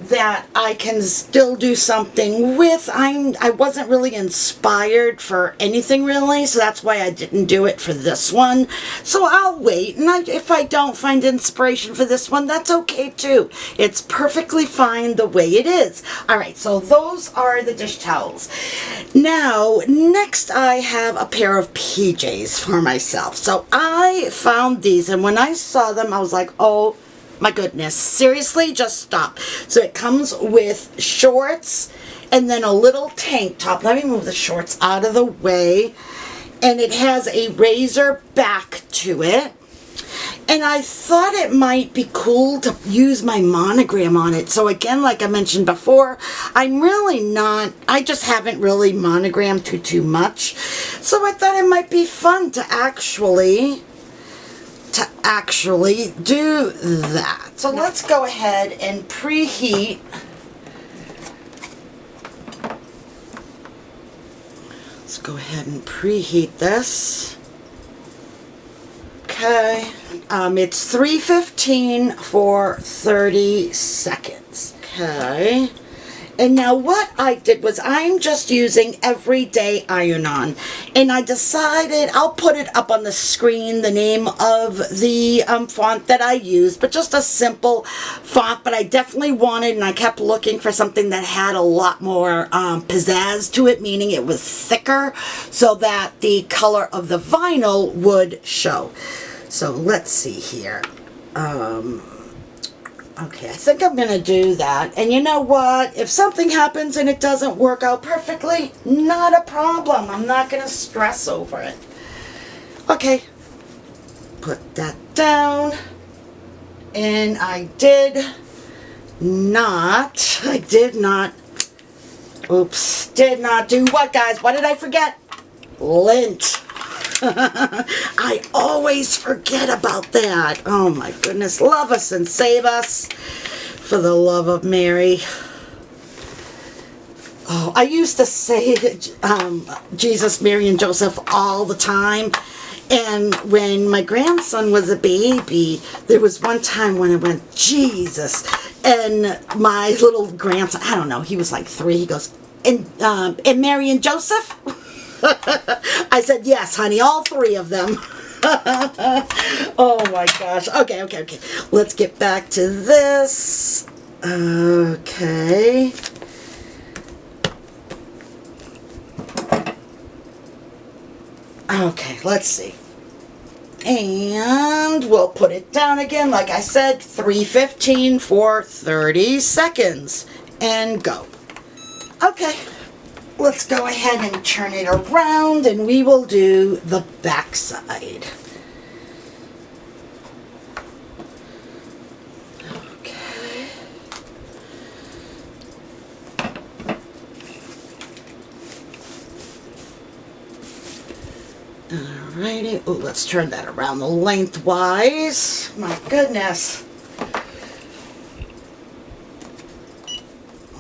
that I can still do something with. I wasn't really inspired for anything really, so that's why I didn't do it for this one. So I'll wait, and if I don't find inspiration for this one, that's okay too. It's perfectly fine the way it is. Alright, so those are the dish towels. Now, next I have a pair of PJs for myself. So I found these, and when I saw them, I was like, oh my goodness, seriously, just stop. So it comes with shorts and then a little tank top. Let me move the shorts out of the way. And it has a razor back to it. And I thought it might be cool to use my monogram on it. So again, like I mentioned before, I just haven't really monogrammed too much. So I thought it might be fun to actually do that. So let's go ahead and preheat. Let's go ahead and preheat this. Okay. It's 315 for 30 seconds. Okay. And now what I did was I'm just using everyday iron-on. And I decided I'll put it up on the screen, the name of the font that I used, but just a simple font. But I definitely wanted, and I kept looking for something that had a lot more pizzazz to it, meaning it was thicker, so that the color of the vinyl would show. So let's see here. Okay, I think I'm going to do that. And you know what? If something happens and it doesn't work out perfectly, not a problem. I'm not going to stress over it. Okay, put that down. And I did not do what, guys? What did I forget? Lint. I always forget about that. Oh my goodness. Love us and save us, for the love of Mary. Oh, I used to say Jesus, Mary, and Joseph all the time. And when my grandson was a baby, there was one time when I went, Jesus. And my little grandson, I don't know, he was like 3. He goes, and Mary and Joseph? I said, yes, honey, all 3 of them. Oh my gosh. Okay. Let's get back to this. Okay. Okay, let's see. And we'll put it down again. Like I said, 315 for 30 seconds. And go. Okay. Let's go ahead and turn it around, and we will do the back side. Okay. Alrighty. Oh, let's turn that around the lengthwise. My goodness.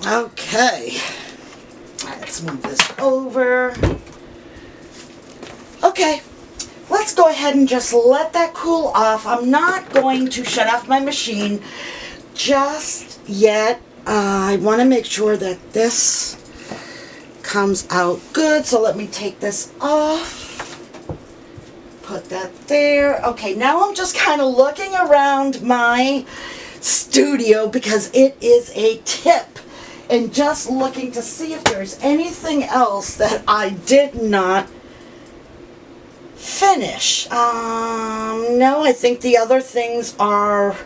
Okay. Let's move this over. Okay, let's go ahead and just let that cool off. I'm not going to shut off my machine just yet. I want to make sure that this comes out good, so let me take this off. Put that there. Okay, now I'm just kind of looking around my studio because it is a tip, and just looking to see if there's anything else that I did not finish. No, I think the other things are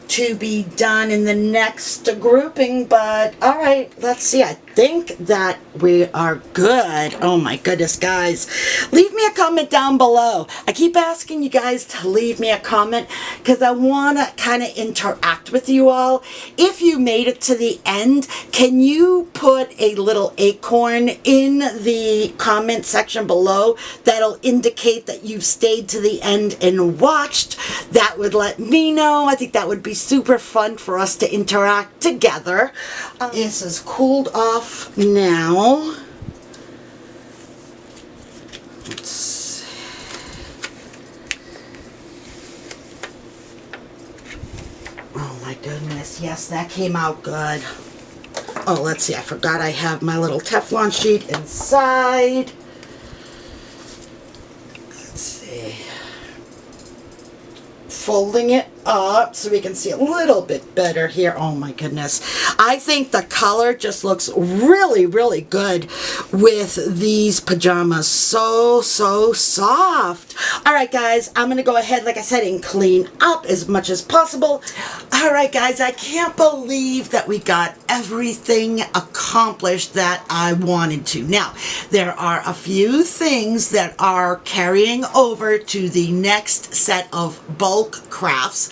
to be done in the next grouping, but all right, let's see. I think that we are good. Oh my goodness, guys, leave me a comment down below. I keep asking you guys to leave me a comment because I want to kind of interact with you all. If you made it to the end, can you put a little acorn in the comment section below that'll indicate that you've stayed to the end and watched? That would let me know. I think that would be super fun for us to interact together. This is cooled off now. Let's see. Oh my goodness, yes, that came out good. Oh, let's see, I forgot I have my little Teflon sheet inside. Let's see. Folding it up so we can see a little bit better here. Oh my goodness. I think the color just looks really, really good with these pajamas. So soft. All right, guys, I'm going to go ahead, like I said, and clean up as much as possible. All right, guys, I can't believe that we got everything accomplished that I wanted to. Now, there are a few things that are carrying over to the next set of bulk crafts,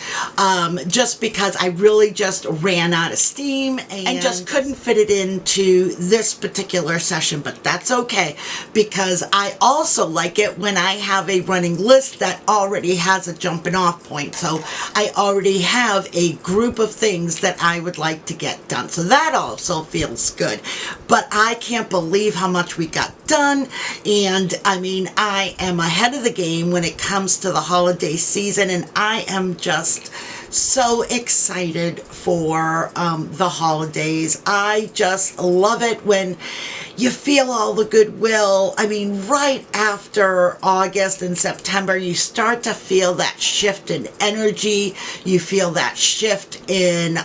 just because I really just ran out of steam and just couldn't fit it into this particular session, but that's okay because I also like it when I have a running list that already has a jumping off point. So I already have a group of things that I would like to get done. So that also feels good. But I can't believe how much we got done. And I mean, I am ahead of the game when it comes to the holiday season, and I am just so excited for the holidays. I just love it when you feel all the goodwill. I mean, right after August and September, you start to feel that shift in energy. You feel that shift in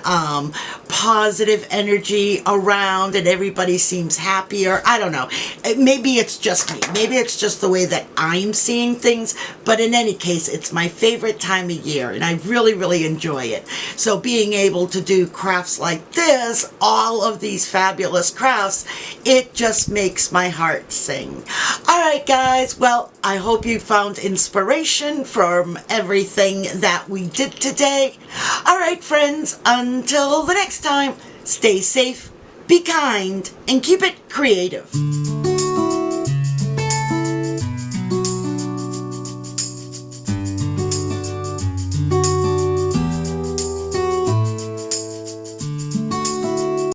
positive energy around, and everybody seems happier. I don't know. Maybe it's just me. Maybe it's just the way that I'm seeing things. But in any case, it's my favorite time of year, and I really, really enjoy it. So being able to do crafts like this, all of these fabulous crafts, it just makes my heart sing. All right, guys. Well, I hope you found inspiration from everything that we did today. All right, friends. Until the next time, stay safe, be kind, and keep it creative.